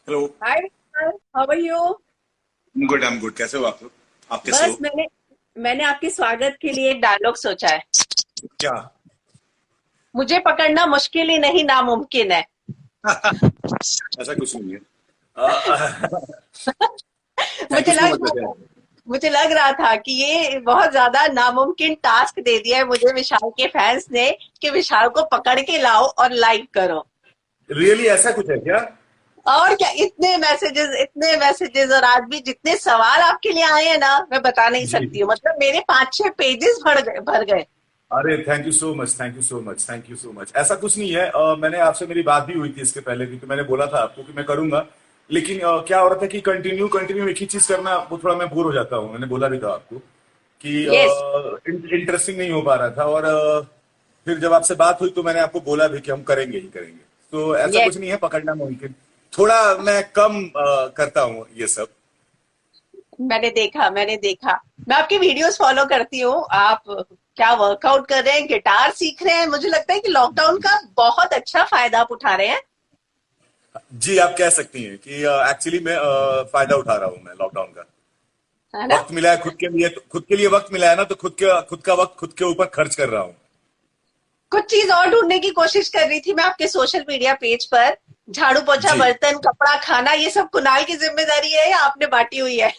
Hello. Hi Vishal, how are you? Good, I am good. कैसे हो आप लोग? आप कैसे बस हो? मैंने आपके स्वागत के लिए एक डायलॉग सोचा है। क्या? मुझे पकड़ना मुश्किल ही नहीं नामुमकिन है। ऐसा कुछ नहीं है। थैंक यू मुझे सो लग मच रहा वैसे। था मुझे लग रहा था कि ये बहुत ज्यादा नामुमकिन टास्क दे दिया है मुझे विशाल के फैंस ने कि विशाल को पकड़ के लाओ और लाइव करो। रियली ऐसा कुछ है क्या? और क्या, इतने मैसेजेस और आज भी जितने सवाल आपके लिए आए हैं ना, मैं बता नहीं जी। सकती हूँ। मतलब मेरे 5-6 पेजेस भर गए। अरे thank you so much, thank you so much, thank you so much. ऐसा कुछ नहीं है। मैंने आपसे मेरी बात भी हुई थी इसके पहले भी, तो मैंने बोला था आपको कि मैं करूंगा। लेकिन क्या हो रहा था कि कंटिन्यू कंटिन्यू एक ही चीज करना वो थोड़ा मैं बोर हो जाता हूँ। मैंने बोला भी था आपको कि यस। इंटरेस्टिंग नहीं हो पा रहा था। और फिर जब आपसे बात हुई तो मैंने आपको बोला भी कि हम करेंगे ही करेंगे। तो ऐसा यस, कुछ नहीं है, पकड़ना मुमकिन। थोड़ा मैं कम करता हूँ ये सब। मैंने देखा। मैं आपकी वीडियोस फॉलो करती हूँ। आप क्या वर्कआउट कर रहे हैं, गिटार सीख रहे हैं। मुझे लगता है कि लॉकडाउन का बहुत अच्छा फायदा आप उठा रहे हैं। जी, आप कह सकती हैं कि एक्चुअली मैं फायदा उठा रहा हूँ मैं लॉकडाउन का। है ना? वक्त मिला है खुद के लिए, तो खुद के लिए वक्त मिला है ना, तो खुद का वक्त खुद के ऊपर खर्च कर रहा हूँ। कुछ चीज और ढूंढने की कोशिश कर रही थी मैं आपके सोशल मीडिया पेज पर। झाड़ू पोछा जी। बर्तन कपड़ा खाना ये सब कुणाल की जिम्मेदारी है या आपने बांटी हुई है?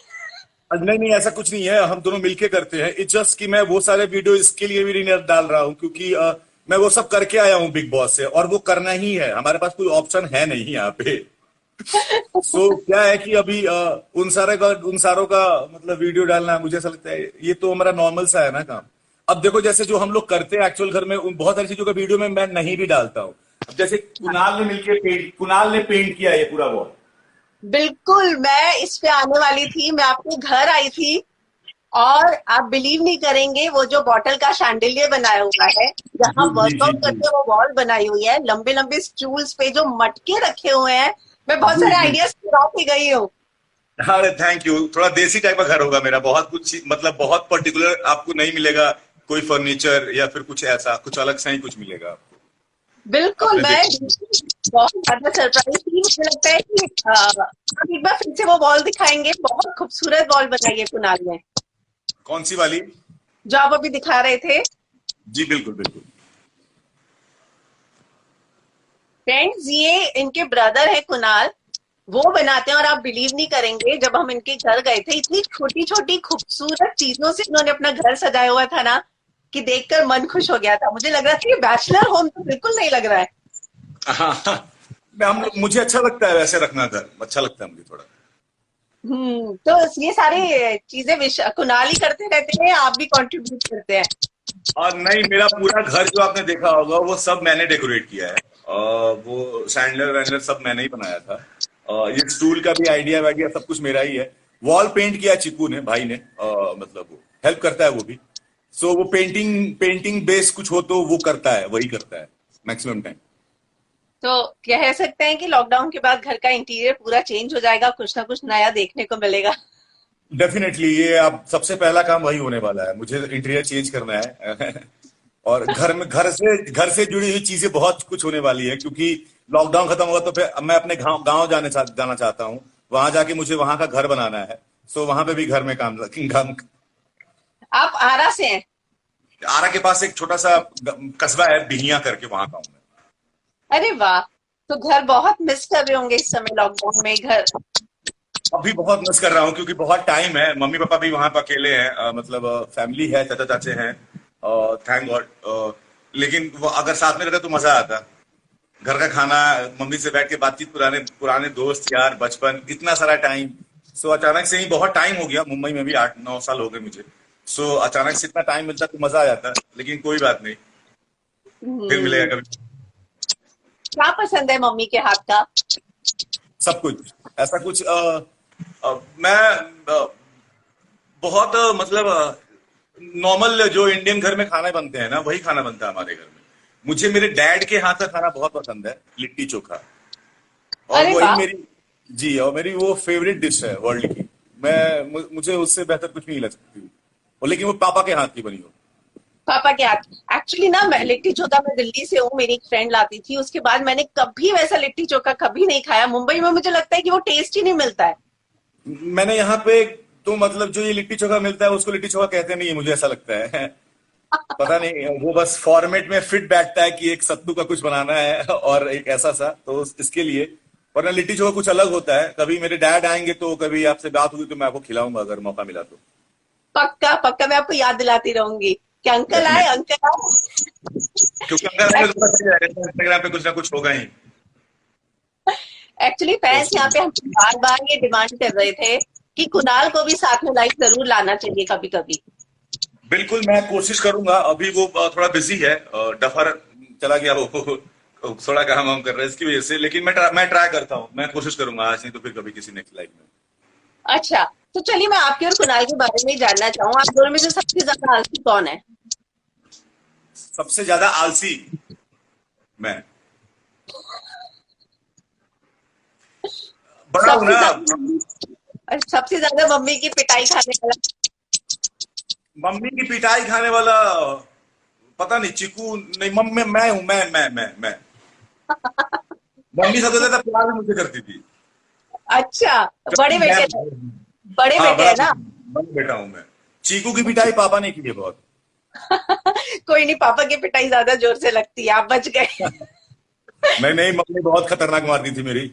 नहीं नहीं, ऐसा कुछ नहीं है, हम दोनों मिलके करते हैं। इट्स जस्ट कि मैं वो सारे वीडियो इसके लिए भी नहीं डाल रहा हूँ क्योंकि मैं वो सब करके आया हूँ बिग बॉस से, और वो करना ही है। हमारे पास कोई ऑप्शन है नहीं यहाँ पे। क्या है कि अभी उन सारों का मतलब वीडियो डालना, मुझे ऐसा लगता है ये तो हमारा नॉर्मल सा है ना काम। अब देखो, जैसे जो हम लोग करते हैं एक्चुअल घर में, उन बहुत सारी चीजों का वीडियो में मैं नहीं भी डालता हूँ। अब जैसे कुणाल ने पेंट किया ये पूरा वॉल। बिल्कुल, मैं इस पे आने वाली थी। मैं आपके घर आई थी और आप बिलीव नहीं करेंगे, वो जो बॉटल का शैंडिलियर बनाया हुआ है, जहां जी जी जी वर्कआउट जी। करते वो वॉल बनाई हुई है, लंबे लंबे स्टूल्स पे जो मटके रखे हुए हैं। मैं बहुत जी सारे जी। आइडियाज चुरा के गई हूँ। अरे थैंक यू। थोड़ा देसी टाइप का घर होगा मेरा, बहुत कुछ मतलब बहुत पर्टिकुलर आपको नहीं मिलेगा। कोई फर्नीचर या फिर कुछ ऐसा कुछ अलग सा ही कुछ मिलेगा आपको। बिल्कुल, आपने मैं देखा? बहुत ज्यादा सरप्राइज थी। मुझे लगता है कि आप एक बार फिर से वो वॉल दिखाएंगे। बहुत खूबसूरत वॉल बनाई है कुणाल ने, कौन सी वाली? जो आप अभी दिखा रहे थे। जी बिल्कुल बिल्कुल। फ्रेंड्स, ये इनके ब्रदर है कुणाल। वो बनाते हैं और आप बिलीव नहीं करेंगे, जब हम इनके घर गए थे, इतनी छोटी छोटी खूबसूरत चीजों से इन्होंने अपना घर सजाया हुआ था ना, कि देखकर मन खुश हो गया था। मुझे लग रहा था कि बैचलर होम तो बिल्कुल नहीं लग रहा है। हाँ हाँ। हम लोग, मुझे अच्छा लगता है वैसे रखना घर, अच्छा लगता है मुझे थोड़ा। तो ये सारी चीजें कुणाल ही करते रहते हैं, आप भी कंट्रीब्यूट करते हैं? और नहीं, मेरा पूरा घर जो आपने देखा होगा वो सब मैंने डेकोरेट किया है। वो सैंडलर वैंडलर सब मैंने ही बनाया था। ये स्टूल का भी आइडिया वाइडिया सब कुछ मेरा ही है। वॉल पेंट किया चिकू ने, भाई ने। मतलब वो हेल्प करता है वो भी। वो पेंटिंग पेंटिंग बेस कुछ हो तो वो करता है, वही करता है मैक्सिमम टाइम। तो कह सकते हैं कि लॉकडाउन के बाद घर का इंटीरियर पूरा चेंज हो जाएगा, कुछ ना कुछ नया देखने को मिलेगा। डेफिनेटली ये अब सबसे पहला काम वही होने वाला है, मुझे इंटीरियर चेंज करना है। और घर से जुड़ी हुई चीजें बहुत कुछ होने वाली है, क्योंकि लॉकडाउन खत्म होगा तो फिर मैं अपने गांव गांव जाना चाहता हूँ। वहां जाके मुझे वहां का घर बनाना है। वहां पे भी घर में काम। आप आरा से हैं? आरा के पास एक छोटा सा कस्बा है बिहिया करके, वहां का हूँ मैं। अरे वाह! तो घर बहुत मिस कर रहे होंगे इस समय लॉकडाउन में घर। अभी बहुत मिस कर रहा हूँ क्योंकि बहुत टाइम है। मम्मी पापा भी वहां पर अकेले हैं, मतलब फैमिली है, चाचा चाचे हैं। Thank God. लेकिन वो अगर साथ में रहता तो मजा आता। घर का खाना, मम्मी से बैठ के बातचीत, पुराने पुराने दोस्त यार, बचपन, इतना सारा टाइम। अचानक से ही बहुत टाइम हो गया, मुंबई में भी 8-9 साल हो गए मुझे। अचानक से इतना टाइम मिलता तो मजा आ जाता, लेकिन कोई बात नहीं, फिर मिलेगा हम्म। कभी। क्या पसंद है मम्मी के हाथ का? सब कुछ ऐसा कुछ मैं बहुत मतलब नॉर्मल जो इंडियन घर में खाना बनते हैं ना, वही खाना बनता है हमारे घर में। मुझे मेरे डैड के हाथ का खाना बहुत पसंद है, लिट्टी चोखा। और अरे वही वाह! मेरी, जी, और मेरी वो फेवरेट डिश है वर्ल्ड की। मुझे उससे बेहतर कुछ नहीं लग सकती। और लेकिन वो पापा के हाथ की बनी हो। पापा के हाथ। एक्चुअली ना, मैं लिट्टी चोखा, मैं दिल्ली से हूँ, मेरी एक फ्रेंड लाती थी, उसके बाद मैंने कभी वैसा लिट्टी चोखा कभी नहीं खाया मुंबई में। मुझे लगता है कि वो टेस्ट ही नहीं मिलता है। मैंने यहाँ पे, तो मतलब जो ये लिट्टी चोखा मिलता है उसको लिट्टी चोखा कहते नहीं है, मुझे ऐसा लगता है। पता नहीं, वो बस फॉर्मेट में फिट बैठता है कि एक सत्तू का कुछ बनाना है और एक ऐसा सा, तो इसके लिए। वरना लिट्टी चोखा कुछ अलग होता है। कभी मेरे डैड आएंगे तो कभी आपसे बात होगी तो मैं आपको खिलाऊंगा अगर मौका मिला तो। पक्का पक्का, मैं आपको याद दिलाती रहूंगी कि अंकल आए, डेफिनेटली। अंकल क्योंकि अगर आएंगे तो पता चल जाएगा इंस्टाग्राम पे कुछ ना कुछ होगा ही। आए। एक्चुअली तो फैंस यहाँ पे हम बार बार ये डिमांड कर रहे थे कि कुणाल को भी साथ में लाइव जरूर लाना चाहिए कभी कभी। बिल्कुल, मैं कोशिश करूंगा। अभी वो थोड़ा बिजी है, डफर चला गया वो थोड़ा काम वाम कर रहा है इसकी वजह से। लेकिन मैं ट्राई करता हूँ, मैं कोशिश करूंगा, आज नहीं तो फिर कभी किसी नेक्स्ट लाइफ में। अच्छा, तो चलिए मैं आपके और कुणाल के बारे में ही जानना चाहूँ, आप दोनों में से सबसे ज्यादा आलसी कौन है? सबसे ज्यादा आलसी मैं बड़ा हूं सबसे ना। ज्यादा, सबसे ज्यादा मम्मी की पिटाई खाने वाला? मम्मी की पिटाई खाने वाला पता नहीं, चीकू नहीं, मम्मी मैं हूं, मैं। मम्मी सबसे ज्यादा प्यार भी मुझे करती थी। अच्छा, बड़े क्योंकि मैं, बेटे, बड़े हाँ, बेटे है ना? बड़ा बेटा हूं मैं। चीकू की पिटाई पापा ने की है बहुत। कोई नहीं, पापा की पिटाई ज्यादा जोर से लगती है, आप बच गए। नहीं नहीं, मम्मी बहुत खतरनाक मारती थी मेरी।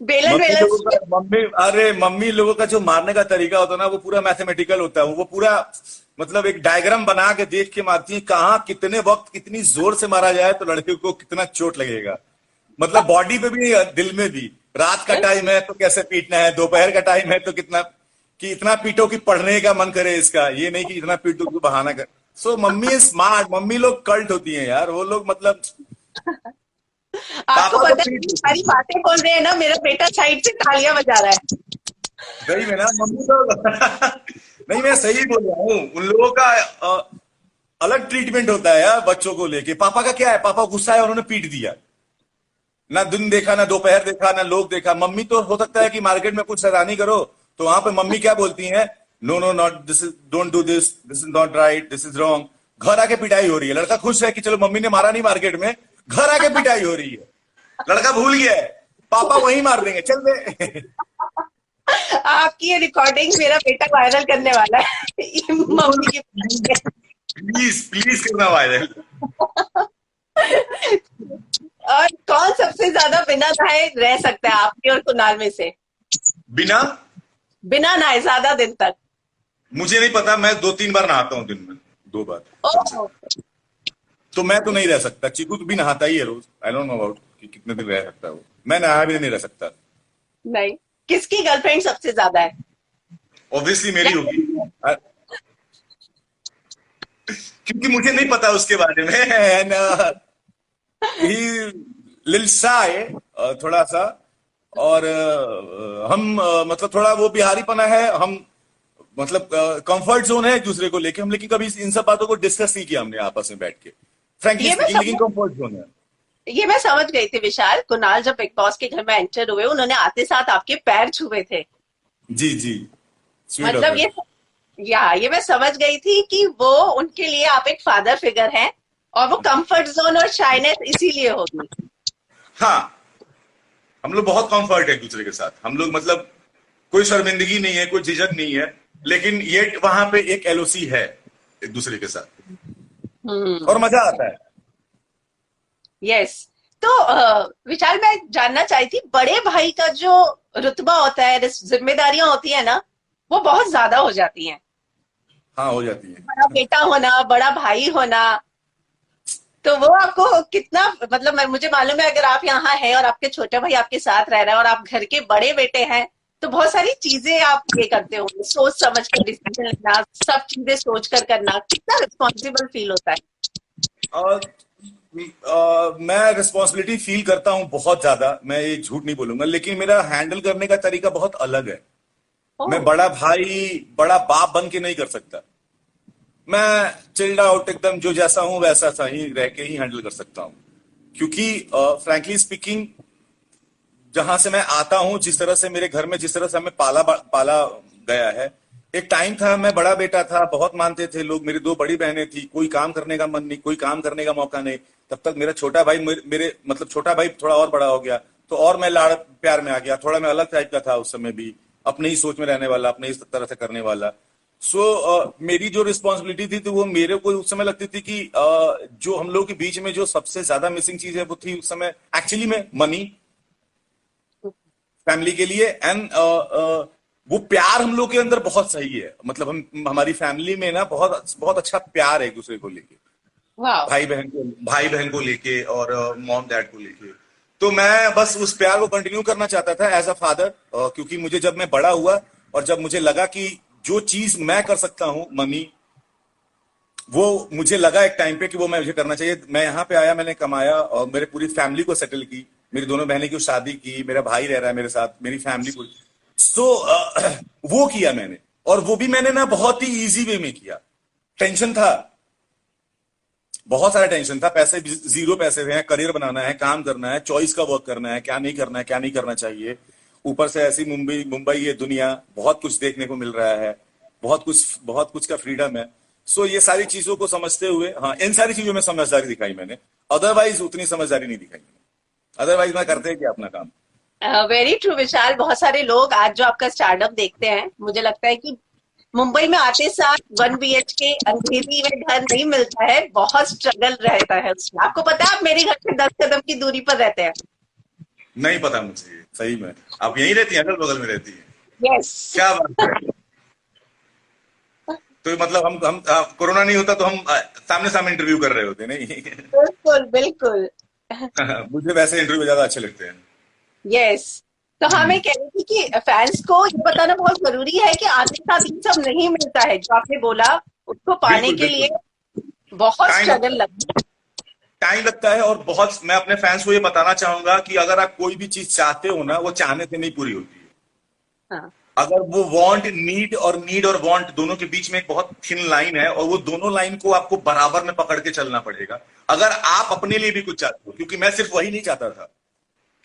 बेलन मम्मी वेलन लोगों का से? मम्मी अरे मम्मी लोगों का जो मारने का तरीका होता है ना, वो पूरा मैथमेटिकल होता है। वो पूरा मतलब एक डायग्राम बना के देख के मारती है, कहाँ कितने वक्त कितनी जोर से मारा जाए तो लड़के को कितना चोट लगेगा। मतलब बॉडी पे भी, दिल में भी। रात का टाइम है तो कैसे पीटना है, दोपहर का टाइम है तो कितना, कि इतना पीटो कि पढ़ने का मन करे इसका, ये नहीं कि इतना पीटो कि बहाना कर। So mummy is smart. Mummy लोग कल्ट होती हैं यार, वो लोग मतलब। आपको पापा तो पता है, पीट ये देते सारी हैं। बातें बोल रहे हैं ना, मेरा बेटा साइड से तालियां बजा रहा है। सही में ना, मम्मी तो नहीं, मैं सही बोल रहा हूँ। उन लोगों का अलग ट्रीटमेंट होता है यार बच्चों को लेके। पापा का क्या है, पापा गुस्सा है, उन्होंने पीट दिया। ना दिन देखा, ना दोपहर देखा, ना लोग देखा। मम्मी तो हो सकता है कि मार्केट में कुछ सैलानी करो तो वहां पे मम्मी क्या बोलती हैं, no no not this is, don't do this is not right, this is wrong. घर आके पिटाई हो रही है। लड़का खुश है कि चलो मम्मी ने मारा नहीं मार्केट में, घर आके पिटाई हो रही है। लड़का भूल गया है पापा वहीं मार देंगे, चल दे। आपकी ये रिकॉर्डिंग मेरा बेटा वायरल करने वाला है। ये बिल्कुल। मम्मी की पिटाई प्लीज प्लीज करना वायरल। है। और कौन सबसे ज्यादा बिना नहाए रह सकता है आपके और कुणाल में से? बिना, बिना नहाए ज्यादा दिन तक? मुझे नहीं पता, मैं 2-3 बार नहाता हूँ दिन में, 2 बार, कम से कम। ओह, तो मैं तो नहीं रह सकता। चीकू तो भी नहाता ही है रोज। आई डोंट नो अबाउट कि कितने दिन रह सकता है वो। मैं नहा भी नहीं रह सकता। नहीं। किसकी गर्लफ्रेंड सबसे ज्यादा है? ऑब्वियसली मेरी या होगी। क्योंकि मुझे नहीं पता उसके बारे में। एंड ही लिल शाय, थोड़ा सा। और हम मतलब थोड़ा वो बिहारीपना है हम। मतलब कंफर्ट जोन है एक दूसरे को लेके हम, लेकिन कभी इन सब बातों को डिस्कस नहीं किया हमने आपस में बैठ के, फ्रैंकली ये मैं स्पीकिंग। लेकिन समझ कंफर्ट जोन है। ये मैं समझ गई थी विशाल। कुणाल जब बिग बॉस के घर में एंटर हुए, उन्होंने आते साथ आपके पैर छुए थे। जी जी, स्वीट ऑफ मतलब हिम। ये मैं समझ गई थी कि वो, उनके लिए आप एक फादर फिगर हैं, और वो कंफर्ट जोन और शाइनेस इसीलिए होगी। हाँ, हम लोग बहुत कंफर्ट है एक दूसरे के साथ। हम लोग मतलब कोई शर्मिंदगी नहीं है, कोई झिझक नहीं है। लेकिन ये वहां पे एक एलओसी है एक दूसरे के साथ, और हम्म। मजा आता है। यस। तो विशाल, मैं जानना चाहती थी, बड़े भाई का जो रुतबा होता है, जिम्मेदारियां होती है ना, वो बहुत ज्यादा हो जाती हैं। हाँ, हो जाती बड़ा है। बेटा होना, बड़ा भाई होना, तो वो आपको कितना, मतलब मुझे मालूम है, अगर आप यहाँ हैं और आपके छोटे भाई आपके साथ रह रहा है और आप घर के बड़े बेटे हैं, तो बहुत सारी चीजें आप ये करते हो, सोच समझ कर डिसीजन लेना, सब चीजें सोच कर करना, कितना रिस्पॉन्सिबल फील होता है? और मैं रिस्पॉन्सिबिलिटी फील करता हूं बहुत ज्यादा, मैं ये झूठ नहीं बोलूंगा। लेकिन मेरा हैंडल करने का तरीका बहुत अलग है। मैं ओह। बड़ा भाई, बड़ा बाप बन के नहीं कर सकता। मैं चिल्ड आउट एकदम, जो जैसा हूं वैसा सा ही रह के ही हैंडल कर सकता हूं। क्योंकि फ्रैंकली स्पीकिंग, जहां से मैं आता हूं, जिस तरह से मेरे घर में जिस तरह से हमें पाला पाला गया है, एक टाइम था, मैं बड़ा बेटा था, बहुत मानते थे लोग, मेरी दो बड़ी बहनें थी, कोई काम करने का मन नहीं, कोई काम करने का मौका नहीं। तब तक मेरा छोटा भाई, मेरे मतलब छोटा भाई थोड़ा और बड़ा हो गया, तो और मैं लाड़ प्यार में आ गया, थोड़ा मैं अलग टाइप का था उस समय भी, अपने ही सोच में रहने वाला, अपने ही तरह से करने वाला। मेरी जो रिस्पॉन्सिबिलिटी थी, तो वो मेरे को उस समय लगती थी कि जो हम लोग के बीच में जो सबसे ज्यादा मिसिंग चीज है, वो थी उस समय एक्चुअली में मनी, फैमिली के लिए। एंड वो प्यार हम लोग के अंदर बहुत सही है, मतलब हम हमारी फैमिली में ना बहुत बहुत अच्छा प्यार है एक दूसरे को लेके, वाह। भाई बहन को लेके और मॉम डैड को लेके। तो मैं बस उस प्यार को कंटिन्यू करना चाहता था एज अ फादर, क्योंकि मुझे जब मैं बड़ा हुआ और जब मुझे लगा कि जो चीज मैं कर सकता हूं, मनी, वो मुझे लगा एक टाइम पे कि वो मैं मुझे करना चाहिए। मैं यहाँ पे आया, मैंने कमाया और मेरे पूरी फैमिली को सेटल की, मेरी दोनों बहनें की शादी की, मेरा भाई रह रहा है मेरे साथ, मेरी फैमिली पूरी। सो वो किया मैंने, और वो भी मैंने ना बहुत ही इजी वे में किया। टेंशन था, बहुत सारा टेंशन था, पैसे जीरो पैसे थे, करियर बनाना है, काम करना है, चॉइस का वर्क करना है, क्या नहीं करना है, क्या नहीं करना चाहिए। ऊपर से ऐसी मुंबई मुंबई ये दुनिया, बहुत कुछ देखने को मिल रहा है, बहुत कुछ का फ्रीडम है। ये सारी चीजों को समझते हुए, हाँ, इन सारी चीजों में समझदारी दिखाई मैंने, अदरवाइज उतनी समझदारी नहीं दिखाई मैंने, अदरवाइज मैं करते क्या अपना काम। वेरी ट्रू विशाल। बहुत सारे लोग आज जो आपका स्टार्टअप देखते हैं, मुझे लगता है कि मुंबई में आते साथ 1 BHK अंधेरी में घर नहीं मिलता है, बहुत स्ट्रगल रहता है उसमें। आपको पता है आप मेरे घर से 10 कदम की दूरी पर रहते हैं। नहीं पता मुझे, सही में आप यहीं रहती हैं, अगल बगल में रहती है? यस। क्या बात है। तो मतलब हम कोरोना नहीं होता तो हम सामने सामने इंटरव्यू कर रहे होते नहीं? बिल्कुल बिल्कुल। मुझे वैसे इंटरव्यू ज्यादा अच्छे लगते हैं। यस। तो हाँ, मैं कह रही थी कि फैंस को ये बताना बहुत जरूरी है कि आते साथ ये सब नहीं मिलता है जो आपने बोला, उसको पाने बिल्कुल के लिए बिल्कुल। बहुत टाइम स्ट्रगल लगता है, लगता टाइम लगता है, और बहुत, मैं अपने फैंस को ये बताना चाहूंगा कि अगर आप कोई भी चीज चाहते हो ना, वो चाहने से नहीं पूरी होती है। है। हाँ। अगर वो नीड और वांट दोनों के बीच में एक बहुत थिन लाइन है, और वो दोनों लाइन को आपको बराबर में पकड़ के चलना पड़ेगा, अगर आप अपने लिए भी कुछ चाहते हो। क्योंकि मैं सिर्फ वही नहीं चाहता था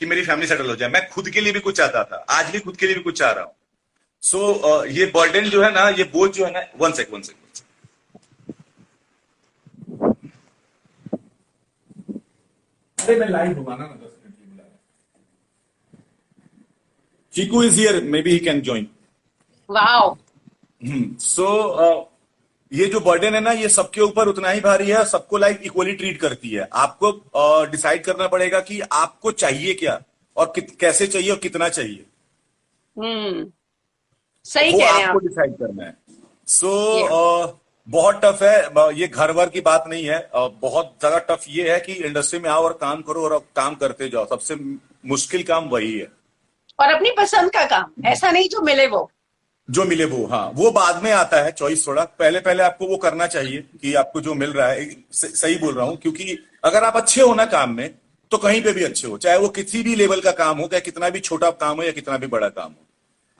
कि मेरी फैमिली सेटल हो जाए, मैं खुद के लिए भी कुछ चाहता था, आज भी खुद के लिए भी कुछ चाह रहा हूं। ये बर्डन जो है ना, ये बोझ जो है ना, वन सेक। अरे मैं लाइव हुआ ना, 10 मिनट के लिए बुला रहा। Chiku is here, may be he can join. Wow. ये जो बर्डन है ना, ये सबके ऊपर उतना ही भारी है, सबको लाइफ इक्वली ट्रीट करती है। आपको डिसाइड करना पड़ेगा कि आपको चाहिए क्या, और कैसे चाहिए और कितना चाहिए, हम्म। सही वो कह रहे हैं आपको आप। डिसाइड करना है। सो ये बहुत टफ है, ये घर वर की बात नहीं है। बहुत ज्यादा टफ ये है कि इंडस्ट्री में आओ और काम करो, और काम करते जाओ, सबसे मुश्किल काम वही है। और अपनी पसंद का काम, ऐसा नहीं जो मिले वो। जो मिले वो, हाँ, वो बाद में आता है चॉइस, थोड़ा पहले पहले आपको वो करना चाहिए कि आपको जो मिल रहा है। सही बोल रहा हूं, क्योंकि अगर आप अच्छे हो ना काम में, तो कहीं पे भी अच्छे हो, चाहे वो किसी भी लेवल का काम हो, चाहे कितना भी छोटा काम हो या कितना भी बड़ा काम हो,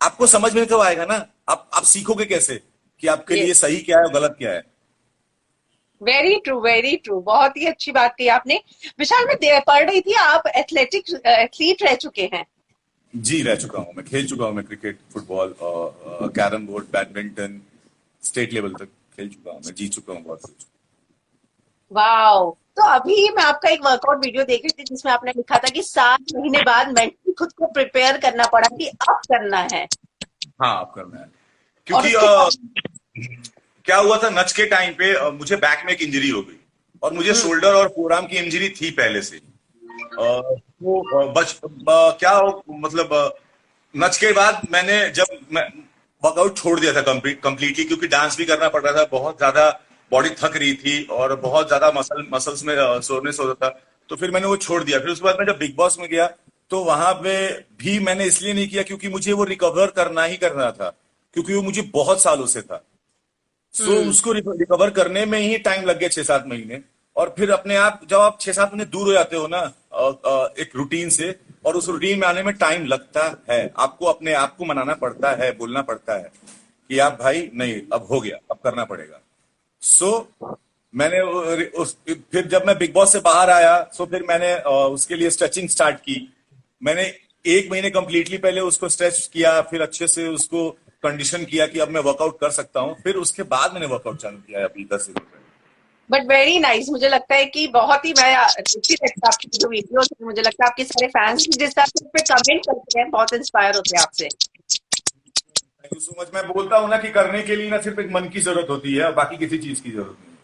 आपको समझ में कब आएगा ना, आप सीखोगे कैसे कि आपके ये लिए सही क्या है और गलत क्या है। Very true, very true. बहुत ही अच्छी बात की आपने। विशाल, मैं पढ़ रही थी आप एथलीट रह चुके हैं। जी, रह चुका हूं, मैं खेल चुका हूं, मैं cricket, football, carrom board, badminton, state level तक खेल चुका हूं, मैं जीत चुका हूं बहुत कुछ। वाओ। तो अभी मैं आपका एक वर्कआउट वीडियो देख रही थी जिसमें आपने लिखा था कि 7 महीने बाद मेंटली खुद को प्रिपेयर करना पड़ा कि अब करना है। हाँ, आप करना है, और क्योंकि उसके बाद। क्या हुआ था, नच के टाइम पे मुझे बैक में एक इंजरी हो गई, और मुझे हम्म। शोल्डर और फोरआर्म की इंजरी थी पहले से। क्या हो, मतलब नच के बाद मैंने, जब मैं वर्कआउट छोड़ दिया था कंप्लीटली, क्योंकि डांस भी करना पड़ रहा था, बहुत ज्यादा बॉडी थक रही थी, और बहुत ज्यादा मसल्स में सोरनेस हो रहा था। तो फिर मैंने वो छोड़ दिया। फिर उसके बाद मैं जब बिग बॉस में गया, तो वहां पे भी मैंने इसलिए नहीं किया क्योंकि मुझे वो रिकवर करना ही करना था, क्योंकि वो मुझे बहुत सालों से था। हम्म। उसको रिकवर करने में ही टाइम लग गया 6-7 महीने। और फिर अपने आप, जब आप 6-7 महीने दूर हो जाते हो ना एक रूटीन से, और उस रूटीन में आने में टाइम लगता है, आपको अपने आप को मनाना पड़ता है, बोलना पड़ता है कि आप भाई नहीं, अब हो गया, अब करना पड़ेगा। सो मैंने फिर जब मैं बिग बॉस से बाहर आया, फिर मैंने उसके लिए स्ट्रेचिंग स्टार्ट की। मैंने 1 महीने कंप्लीटली पहले उसको स्ट्रेच किया, फिर अच्छे से उसको कंडीशन किया कि अब मैं वर्कआउट कर सकता हूँ, फिर उसके बाद मैंने वर्कआउट चालू किया है अभी 10 दिन में। But very nice. मुझे लगता है कि बहुत ही, मैं देखती रहती हूँ आपकी जो वीडियोस, मुझे लगता है आपके सारे फैंस भी जिस तरह से उस पे कमेंट करते हैं बहुत इंस्पायर होते हैं आपसे। Thank you so much. मैं बोलता हूँ ना कि करने के लिए ना सिर्फ एक मन की जरूरत होती है, बाकी किसी चीज की जरूरत नहीं है।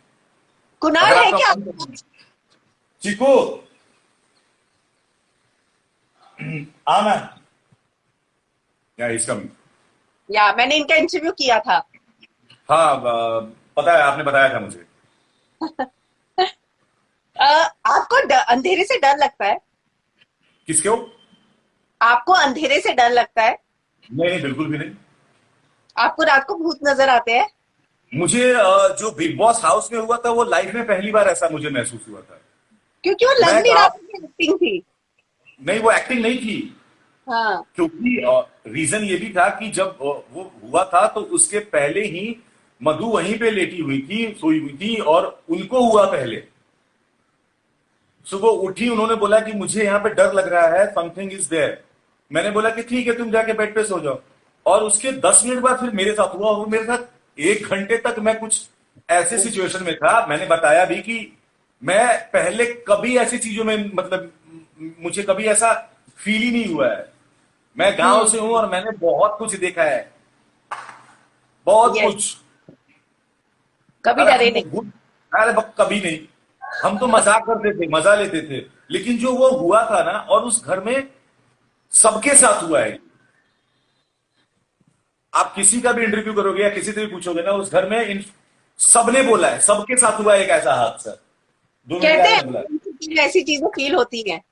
कुणाल अगर है आपका क्या मन आपके पास? चीकू आना, या इसका, या मैंने इनका इंटरव्यू किया था। हाँ पता है, आपने बताया था मुझे। आपको अंधेरे से डर लगता है? किसके हो? आपको अंधेरे से डर लगता है? नहीं नहीं, बिल्कुल भी नहीं। आपको रात को भूत नजर आते हैं? मुझे जो बिग बॉस हाउस में हुआ था वो लाइफ में पहली बार ऐसा मुझे महसूस हुआ था। क्योंकि वो लग मैं नहीं रहा गाँव, था कि एक्टिंग थी। नहीं वो एक्टिंग नहीं थी, हाँ। क्योंकि रीजन ये भी था कि जब वो हुआ था तो उसके पहले ही मधु वहीं पे लेटी हुई थी, सोई हुई थी, और उनको हुआ पहले। सुबह उठी, उन्होंने बोला कि मुझे यहाँ पे डर लग रहा है, समथिंग इज देयर। मैंने बोला कि ठीक है, तुम जाके बेड पे सो जाओ। और उसके 10 मिनट बाद फिर मेरे साथ हुआ, वो मेरे साथ 1 घंटे तक मैं कुछ ऐसे सिचुएशन में था। मैंने बताया भी कि मैं पहले कभी ऐसी चीजों में, मतलब मुझे कभी ऐसा फील ही नहीं हुआ है। मैं गांव से हूं और मैंने बहुत कुछ देखा है, बहुत यस। कुछ। कभी अरे डरे हमको नहीं? भूत, अरे कभी नहीं। हम तो मजाक करते थे, मजा लेते थे। लेकिन जो वो हुआ था ना, और उस घर में सबके साथ हुआ है। आप किसी का भी इंटरव्यू करोगे या किसी से भी पूछोगे ना, उस घर में इन सबने बोला है, सबके साथ हुआ है एक ऐसा हादसा। दोनों ने कहते आके बोला। हैं ऐसी चीजें फील होती हैं।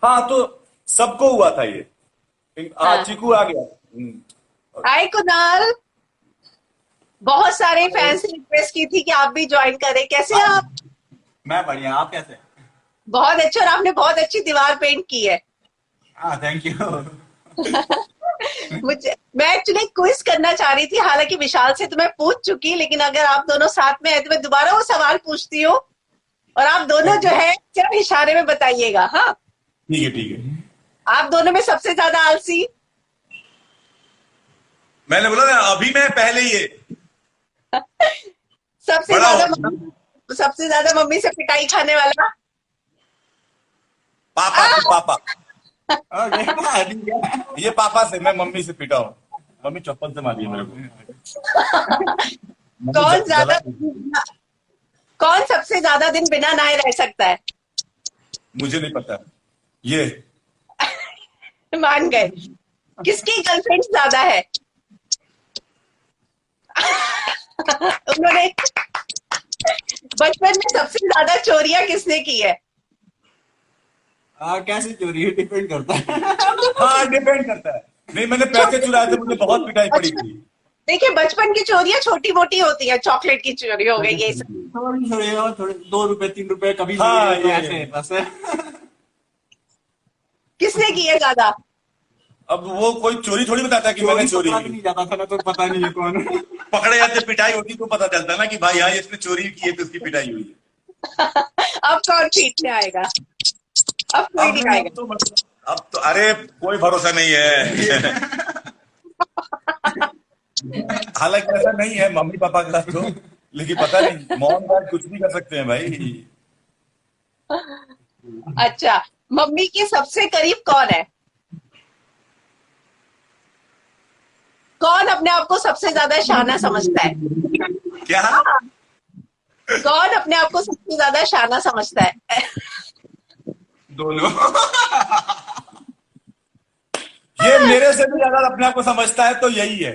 हाँ तो सबको हुआ था ये। हाँ। चीकू आ गया। हाय कुणाल। बहुत सारे फैंस ने रिक्वेस्ट की थी कि आप भी ज्वाइन करें। कैसे हैं आप? मैं बढ़िया, आप कैसे हैं? बहुत अच्छे। और आपने बहुत अच्छी दीवार पेंट की है। हाँ, थैंक यू। मुझे, मैं एक्चुअली क्विज करना चाह रही थी, हालांकि विशाल से तो मैं पूछ चुकी, लेकिन अगर आप दोनों साथ में हैं तो मैं दोबारा वो सवाल पूछती हूँ, और आप दोनों जो है सिर्फ इशारे में बताइएगा। हाँ। ठीक है ठीक है। आप दोनों में सबसे ज्यादा आलसी? मैंने बोला ना अभी, मैं पहले ये सबसे बड़ा ज्यादा हो सबसे ज्यादा मम्मी से पिटाई खाने वाला? पापा से, पापा। ओके, ठीक है। ये पापा से, मैं मम्मी से पिटा हूं। मम्मी चप्पल से मारी है मेरे को। मम्मी कौन ज्यादा, गला, कौन सबसे ज्यादा दिन बिना नहाए रह सकता है? मुझे नहीं पता ये। मान गए। किसकी गर्लफ्रेंड ज्यादा है? उन्होंने बचपन में सबसे ज्यादा चोरियां किसने की है? कैसे चोरी है, डिपेंड करता है। हाँ डिपेंड करता है। नहीं, मैंने पैसे चुराए थे, मुझे बहुत पिटाई पड़ी बचपन, थी। देखिए बचपन की चोरियां छोटी मोटी होती है, चॉकलेट की चोरी हो गई, ये सब। थोड़ी थोड़ी और थोड़े, 2 रुपए 3 रुपए कभी हाँ, लिए, तो ये ऐसे बस। किसने की है ज्यादा? अब वो कोई चोरी थोड़ी बताता है कि मैंने चोरी पकड़ा भी की। नहीं जाता था ना, तो पता नहीं है कौन। पकड़े जाते, पिटाई होती तो पता चलता ना कि भाई हाँ इसने चोरी की है, तो उसकी पिटाई हुई है। अब कौन पीटने आएगा? अब कोई अब नहीं नहीं, आएगा। अब तो अरे कोई भरोसा नहीं है। हालांकि ऐसा नहीं है मम्मी पापा के साथ तो, लेकिन पता नहीं, मॉम डैड कुछ भी कर सकते हैं भाई। अच्छा, मम्मी के सबसे करीब कौन है? कौन अपने आप को सबसे ज्यादा शाना समझता है? क्या? कौन अपने आप को सबसे ज्यादा शाना समझता है? दोनों। ये मेरे से भी ज्यादा अपने आप को समझता है तो यही है।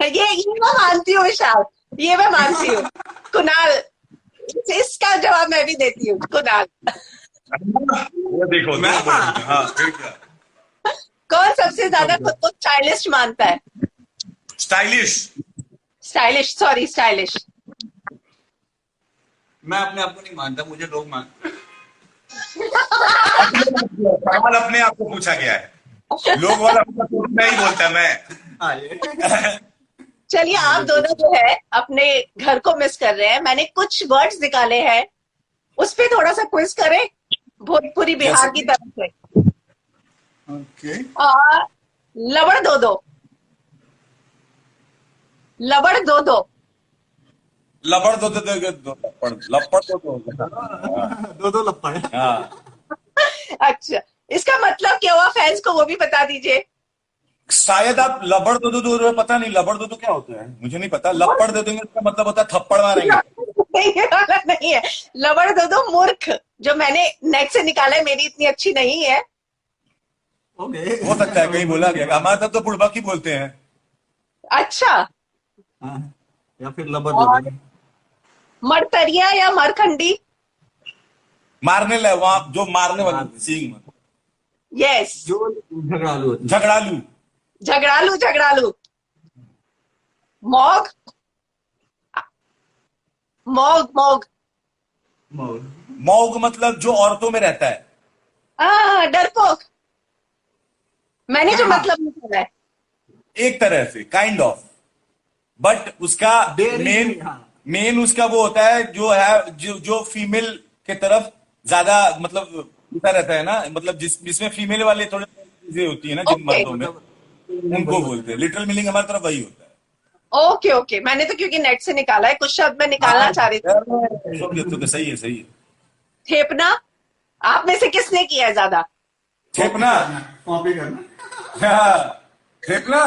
ये मैं मानती हूँ विशाल, ये मैं मानती हूँ। कुणाल, इसका जवाब मैं भी देती हूँ। कुणाल, वो देखो मैं? हाँ फिर क्या? कौन सबसे ज्यादा खुद को स्टाइलिश मानता है? स्टाइलिश। Stylish, sorry, stylish. मैं अपने आप को नहीं मानता, मुझे लोग मानते। सवाल अपने आप को पूछा गया है, लोग वाला मैं ही बोलता मैं। हाँ, ये चलिए, आप दोनों जो है अपने घर को मिस कर रहे हैं। मैंने कुछ वर्ड्स निकाले हैं, उस पे थोड़ा सा क्विज करें, भोजपुरी बिहार की तरफ से। ओके। लबड़ दो दो। लबड़ दो दो। लपड़ दो दो दो दो लपड़ लपड़ दो दो। हाँ। दो दो लपड़। हाँ। अच्छा, इसका मतलब क्या हुआ, फैंस को वो भी बता दीजिए। शायद आप लबड़ दो दो दो, पता नहीं लबड़ दो दो क्या होता है, मुझे नहीं पता। लपड़ दे देंगे इसका मतलब होता है थप्पड़ मारेंगे। नहीं, ये वाला नहीं है। लबड़ दो दो मूर्ख, जो मैंने नेट से निकाला है, मेरी इतनी अच्छी नहीं है। ओके। हो सकता है कहीं बोला गया, हमारे तरफ तो बुड़बक ही बोलते हैं। अच्छा। हाँ, या फिर लबर और दो दो। मरतरिया या मरखंडी। मारने लगे वहां जो मारने वाले सींग में। यस। जो झगड़ालू होते हैं। झगड़ालू। झगड़ालू झगड़ालू। मौग। मौग मौग। मौग। मौग मतलब जो औरतों में रहता है। डरपोक। मैंने जो हाँ, मतलब निकाला है। एक तरह से काइंड ऑफ, बट उसका डेयरिंग मेन नहीं, हाँ। मेन उसका वो होता है जो है जो फीमेल के तरफ ज्यादा मतलब होता रहता है ना, मतलब जिसमें फीमेल वाले थोड़े चीजें होती है ना जिन ओके मर्दों में, उनको बोलते हैं। लिटरल मीनिंग हमारी तरफ वही होता है। ओके ओके, मैंने तो क्योंकि नेट से निकाला है, कुछ शब्द मैं निकालना हाँ, चाह रही थी। तो सही है सही है। थेपना। आप में से किसने किया है ज्यादा? थेपना। कॉपी करना। हाँ, थेपना।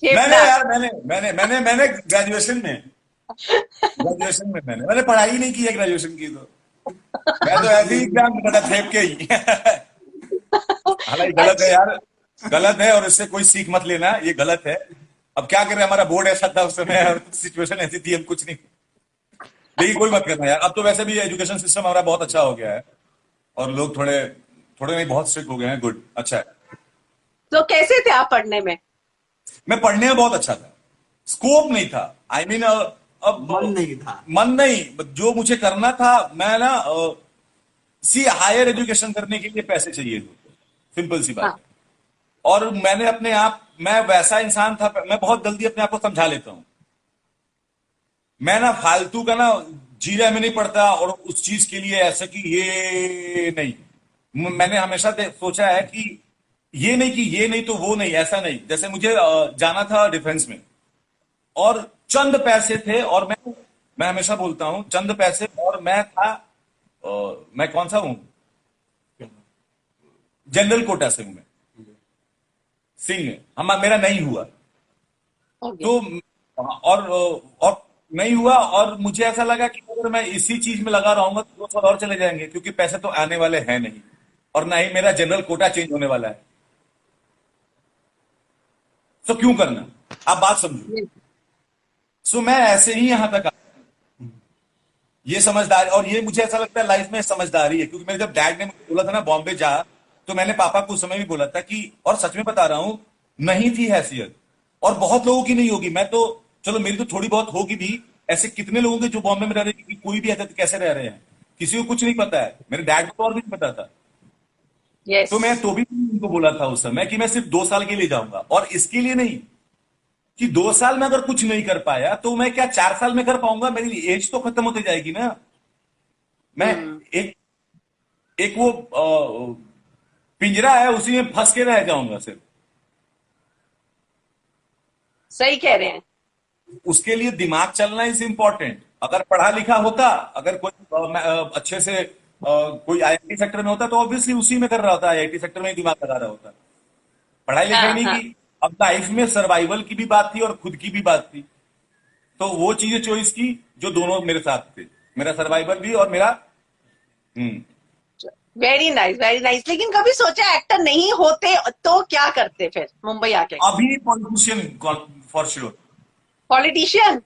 मैंने थेपना। यार मैंने मैंने पढ़ाई नहीं की है ग्रेजुएशन की, तो मैं तो ऐसे ही एग्जाम देता था थेप के ही। हालांकि गलत है अच्छा। यार, गलत है, और इससे कोई सीख मत लेना, ये गलत है। अब क्या करें, हमारा बोर्ड ऐसा था उस समय और सिचुएशन ऐसी थी, हम कुछ नहीं। लेकिन कोई मत करना यार, अब तो वैसे भी एजुकेशन सिस्टम हमारा बहुत अच्छा हो गया है, और लोग थोड़े थोड़े नहीं बहुत स्ट्रिक्ट हो गए हैं। गुड, अच्छा है। तो कैसे थे आप पढ़ने में? मैं पढ़ने में बहुत अच्छा था, स्कोप नहीं था। आई मीन अब मन नहीं था। मन नहीं, जो मुझे करना था मैं ना, सी हायर एजुकेशन करने के लिए पैसे चाहिए थे, सिंपल सी बात हाँ। है। और मैंने अपने आप, मैं वैसा इंसान था, मैं बहुत जल्दी अपने आप को समझा लेता हूं। मैं ना फालतू का ना जीरा में नहीं पड़ता, और उस चीज के लिए ऐसा कि ये नहीं। मैंने हमेशा सोचा है कि ये नहीं कि ये नहीं तो वो नहीं, ऐसा नहीं। जैसे मुझे जाना था डिफेंस में, और चंद पैसे थे, और मैं हमेशा बोलता हूं चंद पैसे, और मैं था मैं कौन सा हूं, जनरल कोटा से हूं मैं, सिंह। हम मेरा नहीं हुआ ओके। तो, और नहीं हुआ, और मुझे ऐसा लगा कि अगर मैं इसी चीज में लगा रहूंगा तो 2 साल और चले जाएंगे, क्योंकि पैसे तो आने वाले हैं नहीं, और ना ही मेरा जनरल कोटा चेंज होने वाला है। तो क्यों करना, आप बात समझो। सो मैं ऐसे ही यहां तक ये समझदारी, और ये मुझे ऐसा लगता है लाइफ में समझदारी है, क्योंकि मेरे जब डैड ने मुझे बोला था ना बॉम्बे जा, तो मैंने पापा को उस समय भी बोला था कि, और सच में बता रहा हूं, नहीं थी हैसियत, और बहुत लोगों की नहीं होगी। मैं तो चलो मेरी तो थोड़ी बहुत होगी भी, ऐसे कितने लोगों के जो बॉम्बे में रह रहे हैं, कि कोई भी ऐसा कैसे रह रहे हैं, किसी को कुछ नहीं पता है। मेरे डैड को तो और भी नहीं पता था। यस। तो मैं तो भी उनको बोला था उस समय कि मैं सिर्फ 2 साल के लिए जाऊंगा, और इसके लिए नहीं कि 2 साल में अगर कुछ नहीं कर पाया तो मैं क्या 4 साल में कर पाऊंगा, मेरी एज तो खत्म होती जाएगी ना। मैं एक एक वो पिंजरा है, उसी में फंस के रह जाऊंगा सिर्फ। सही कह रहे हैं। उसके लिए दिमाग चलना इज इंपॉर्टेंट। अगर पढ़ा लिखा होता, अगर कोई अच्छे से कोई आईआईटी सेक्टर में होता, तो ऑब्वियसली उसी में कर रहा होता, आईआईटी सेक्टर में ही दिमाग लगा रहा होता। पढ़ाई लिखाई हाँ नहीं हाँ। की। अब लाइफ में सर्वाइवल की भी बात थी और खुद की भी बात थी, तो वो चीजें चॉइस की जो दोनों मेरे साथ थे, मेरा सर्वाइवल भी और मेरा। Hmm. Very nice very nice. लेकिन कभी सोचा एक्टर नहीं होते तो क्या करते फिर मुंबई आके? अभी पॉलिटिशियन फॉर श्योर। पॉलिटिशियन।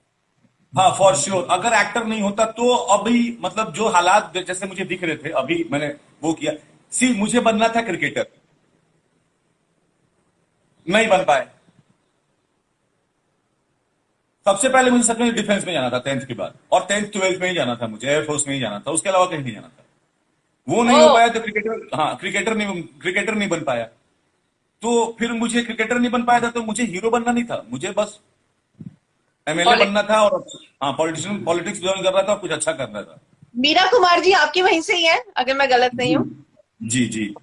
हाँ फॉर श्योर, अगर एक्टर नहीं होता तो अभी मतलब जो हालात जैसे मुझे दिख रहे थे, अभी मैंने वो किया। सी मुझे बनना था क्रिकेटर, नहीं बन पाए। सबसे पहले मुझे सच में डिफेंस में जाना था 10th के बाद, और 10th 12th में ही जाना था मुझे, एयरफोर्स में ही जाना था, उसके अलावा कहीं नहीं जाना था। वो नहीं हो ओ। पाया तो क्रिकेटर, हाँ क्रिकेटर नहीं बन पाया। तो फिर मुझे क्रिकेटर नहीं बन पाया था, तो मुझे हीरो बनना नहीं था, मुझे बस एमएलए बनना था, और हाँ पॉलिटिशियन, पॉलिटिक्स ज्वाइन कर रहा था और कुछ अच्छा करना था। मीरा कुमार जी आपकी वहीं से ही है, अगर मैं गलत नहीं जी हूँ? जी जी।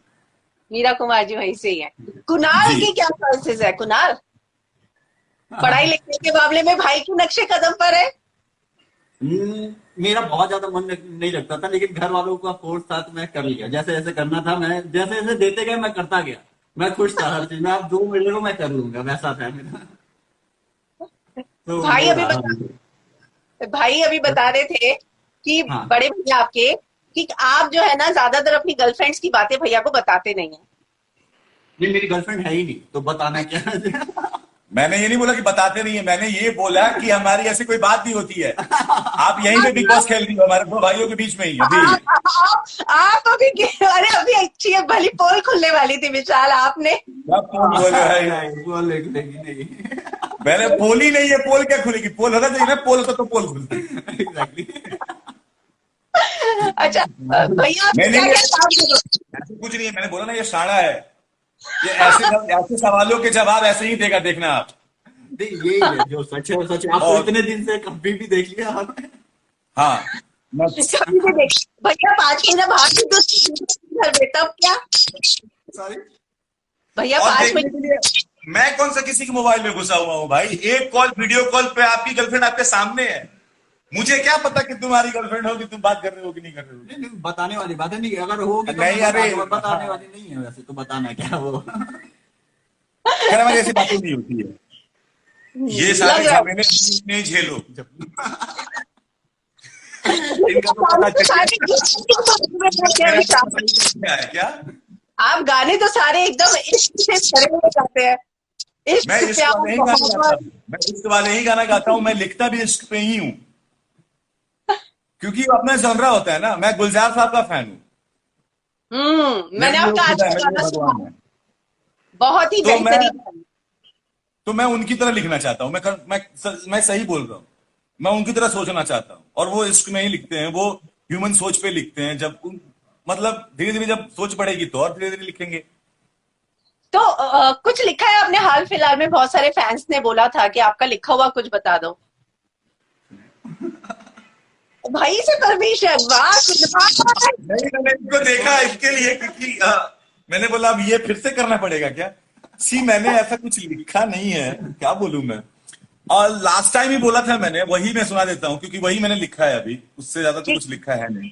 मीरा कुमार जी वहीं से ही है। कुणाल जी। की क्या चॉइसेस है? कुणाल पढ़ाई लिखने के मामले में भाई के नक्शे कदम पर है। मेरा बहुत ज्यादा मन नहीं लगता था, लेकिन घर वालों का फोर्स था तो मैं कर लिया। जैसे जैसे करना था, मैं जैसे जैसे देते गए मैं करता गया। मैं खुश था हर चीज में, आप जो मिले को मैं कर लूंगा, वैसा था मेरा। तो भाई वो अभी रहा। बता भाई अभी बता रहे थे कि हाँ। बड़े भैया आपके, कि आप जो है ना ज्यादातर अपनी गर्लफ्रेंड्स की बातें भैया को बताते नहीं है। नहीं, मेरी गर्लफ्रेंड है ही नहीं, तो बताना क्या है। मैंने ये नहीं बोला कि बताते नहीं है, मैंने ये बोला कि हमारी ऐसी कोई बात नहीं होती है। आप यहीं पे बिग बॉस खेल रही हो हमारे दो भाइयों के बीच में ही अभी। आप अभी अरे अभी अच्छी है, भली पोल खुलने वाली थी विशाल, आपने क्या पोल बोल रहे हैं? नहीं, वो लेगी नहीं। पहले पोल ही नहीं है, पोल क्या खुलेगी? पोल होना चाहिए ना, पोल होता तो पोल खुलती। एग्जैक्टली। अच्छा भैया आपने मैंने क्या ये क्या काम किया? ऐसे कुछ नहीं है, मैंने बोला ना ये शाना है। ये ऐसे ऐसे सवालों के जवाब ऐसे ही देगा, देखना आप। नहीं, यही है जो सच है, सच है। आप तो और इतने दिन से कभी भी देख लिया आपने। हाँ, मैं कभी भी देख भैया 5 महीना बाहर से तो घर में, तब क्या सॉरी। भैया और 5 देखने महीने के लिए मैं कौन सा किसी के मोबाइल में घुसा हुआ हूँ भाई? एक कॉल, वीडियो कॉल पे आपकी गर्लफ्रेंड आपके सामने है। मुझे क्या पता कि तुम्हारी गर्लफ्रेंड हो, कि तुम बात कर रहे हो कि नहीं कर रहे नहीं, नहीं, बताने वाली बात है। नहीं, अगर होगी हो। तो नहीं, मैं बता अरे दूंगा। बताने हाँ, वाली नहीं है वैसे तो, बताना क्या वो। खैर हमारी ऐसी बातें नहीं होती है। ये सारे लग रहा झमेले नहीं झेलो जब इनका तो है पता चल क्या मेरा विशाल? तो सही क्या है क्या? आप गाने तो सारे एकदम इश्क से भरे हुए गाते हैं, मैं इश्क इश्क प्यार वाले ही गाने गाता मोहब्बत। हूँ, मैं इश्क वाले ही गाना गाता हूँ, मैं लिखता भी इश्क पे ही हूँ। क्योंकि वो अपना जनरा होता है ना। मैं गुलजार साहब का फैन हूँ। मेरे मैंने लिए वो आपका आज खुदा है, का मेरे लिए गाना सुना, भगवान है। बहुत ही तो मैं बेहतरीन है। तो मैं उनकी तरह लिखना चाहता हूँ। मैं सही बोल रहा हूँ। मैं उनकी तरह सोचना चाहता हूँ, और वो इश्क में ही लिखते हैं। वो ह्यूमन सोच पे लिखते हैं। मतलब धीरे धीरे जब सोच बढ़ेगी तो और धीरे धीरे लिखेंगे। तो कुछ लिखा है आपने हाल फिलहाल में? बहुत सारे फैंस ने बोला था कि आपका लिखा हुआ कुछ बता दो। भाई से परमिशन, वाह कुछ नहीं, मैंने इनको देखा इसके लिए, क्योंकि मैंने बोला अब ये फिर से करना पड़ेगा क्या? मैंने ऐसा कुछ लिखा नहीं है, क्या बोलूं मैं। और लास्ट टाइम ही बोला था मैंने, वही मैं सुना देता हूँ, क्योंकि वही मैंने लिखा है अभी। उससे ज्यादा तो ठीक। कुछ लिखा है नहीं।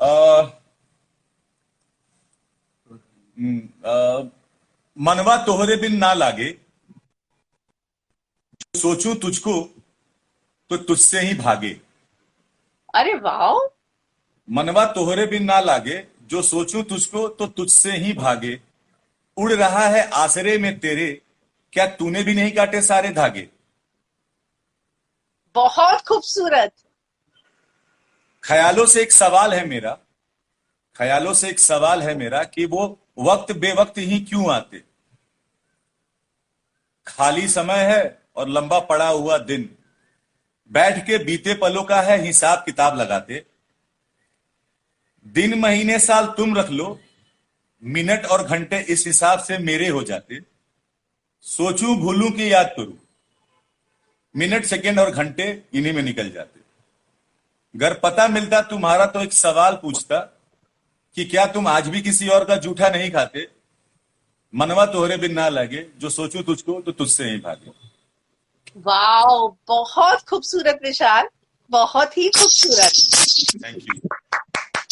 अ, मनवा तोहरे बिन ना लागे, सोचूं तुझको तो तुझसे ही भागे। अरे वाह, मनवा तोहरे बिन ना लागे, जो सोचूं तुझको तो तुझसे ही भागे। उड़ रहा है आसरे में तेरे, क्या तूने भी नहीं काटे सारे धागे। बहुत खूबसूरत। ख्यालों से एक सवाल है मेरा, ख्यालों से एक सवाल है मेरा, कि वो वक्त बेवक्त ही क्यों आते। खाली समय है और लंबा पड़ा हुआ दिन, बैठ के बीते पलों का है हिसाब किताब लगाते। दिन महीने साल तुम रख लो, मिनट और घंटे इस हिसाब से मेरे हो जाते। सोचूं भूलूं कि याद करूं, मिनट सेकंड और घंटे इन्हीं में निकल जाते। अगर पता मिलता तुम्हारा तो एक सवाल पूछता, कि क्या तुम आज भी किसी और का जूठा नहीं खाते। मनवा तोहरे बिन ना लगे, जो सोचूं तुझको तो तुझसे ही भागे। वाह, बहुत खूबसूरत विशाल, बहुत ही खूबसूरत। Thank you.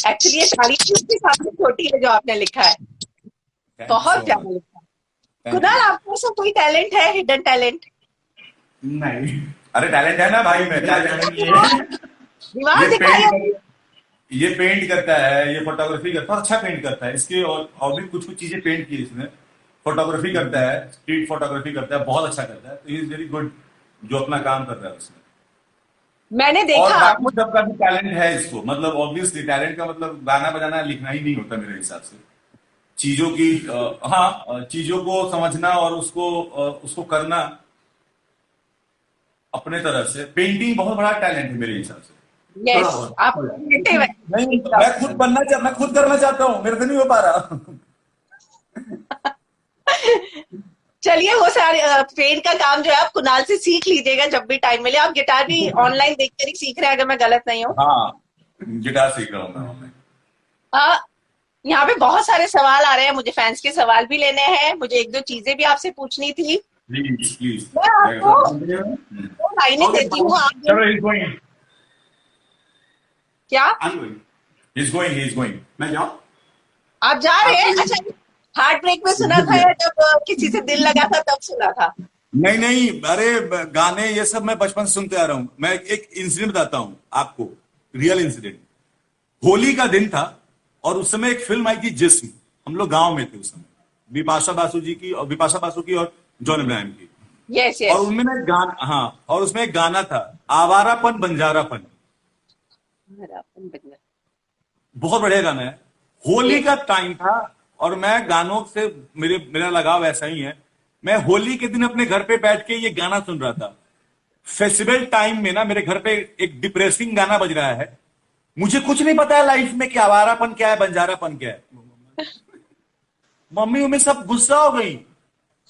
एक्चुअली ये तारीफ उसके सामने छोटी है जो आपने लिखा है, थैंक यू बहुत सो प्यारा मच। लिखा है। Thank you. कुणाल आपको ऐसा कोई टैलेंट है, हिडन टैलेंट? नहीं। अरे टैलेंट है ना भाई, मैं टैलेंट दिमाग ये दिखाइए अपनी। ये पेंट करता है, ये फोटोग्राफी करता है, और अच्छा पेंट करता है। इसके और भी कुछ कुछ चीजें पेंट की इसने। फोटोग्राफी करता है, स्ट्रीट फोटोग्राफी करता है, बहुत अच्छा करता है। तो इज वेरी गुड जो अपना काम कर रहा है उसमें। मैंने और देखा। बाकी सबका भी टैलेंट है इसको। मतलब ऑब्वियसली टैलेंट का मतलब गाना बजाना लिखना ही नहीं होता मेरे हिसाब से। चीजों की हाँ, चीजों को समझना और उसको करना अपने तरफ से। पेंटिंग बहुत बड़ा टैलेंट है मेरे हिसाब से। थोड़ा यस, बहुत, आप थोड़ा। क्रिएटिव है नहीं, एकदम। मैं खुद करना चाहता हूँ, मेरे से नहीं हो पा रहा। चलिए वो सारे पेंट का काम जो है आप कुणाल से सीख लीजिएगा जब भी टाइम मिले। आप गिटार भी ऑनलाइन देखकर ही सीख रहे हैं, अगर मैं गलत नहीं हूँ। हाँ, गिटार सीख रहा हूँ मैं। आ, यहाँ पे बहुत सारे सवाल आ रहे हैं, मुझे फैंस के सवाल भी लेने हैं, मुझे एक दो चीजें भी आपसे पूछनी थी। Please please. मैं आपको दो लाइनें ओके, देती हूँ, आप चलो, ही इज गोइंग, क्या he is going, he is going. मैं जाऊँ? आप जा रहे हैं? आपको अच्छा, हार्ट ब्रेक में सुना था या जब किसी से दिल लगा था तब सुना था? नहीं नहीं, अरे गाने ये सब मैं बचपन से सुनते आ रहा हूं। मैं एक इंसिडेंट बताता हूं आपको, रियल इंसिडेंट। होली का दिन था और उस समय एक फिल्म आई थी जिस्म। हम लोग गांव में थे उस समय, बिपाशा बासु की और जॉन इब्राहिम की। यस और यस। उनमें ना एक गाना, हाँ, और उसमें एक गाना था, आवारापन बंजारापन। बहुत बढ़िया गाना है। होली का टाइम था और मैं गानों से, मेरा लगाव ऐसा ही है। मैं होली के दिन अपने घर पे बैठ के ये गाना सुन रहा था। फेस्टिवल टाइम में ना मेरे घर पे एक डिप्रेसिंग गाना बज रहा है। मुझे कुछ नहीं पता है लाइफ में कि आवारापन क्या है, बंजारापन क्या है। मम्मी उम्मी सब गुस्सा हो गई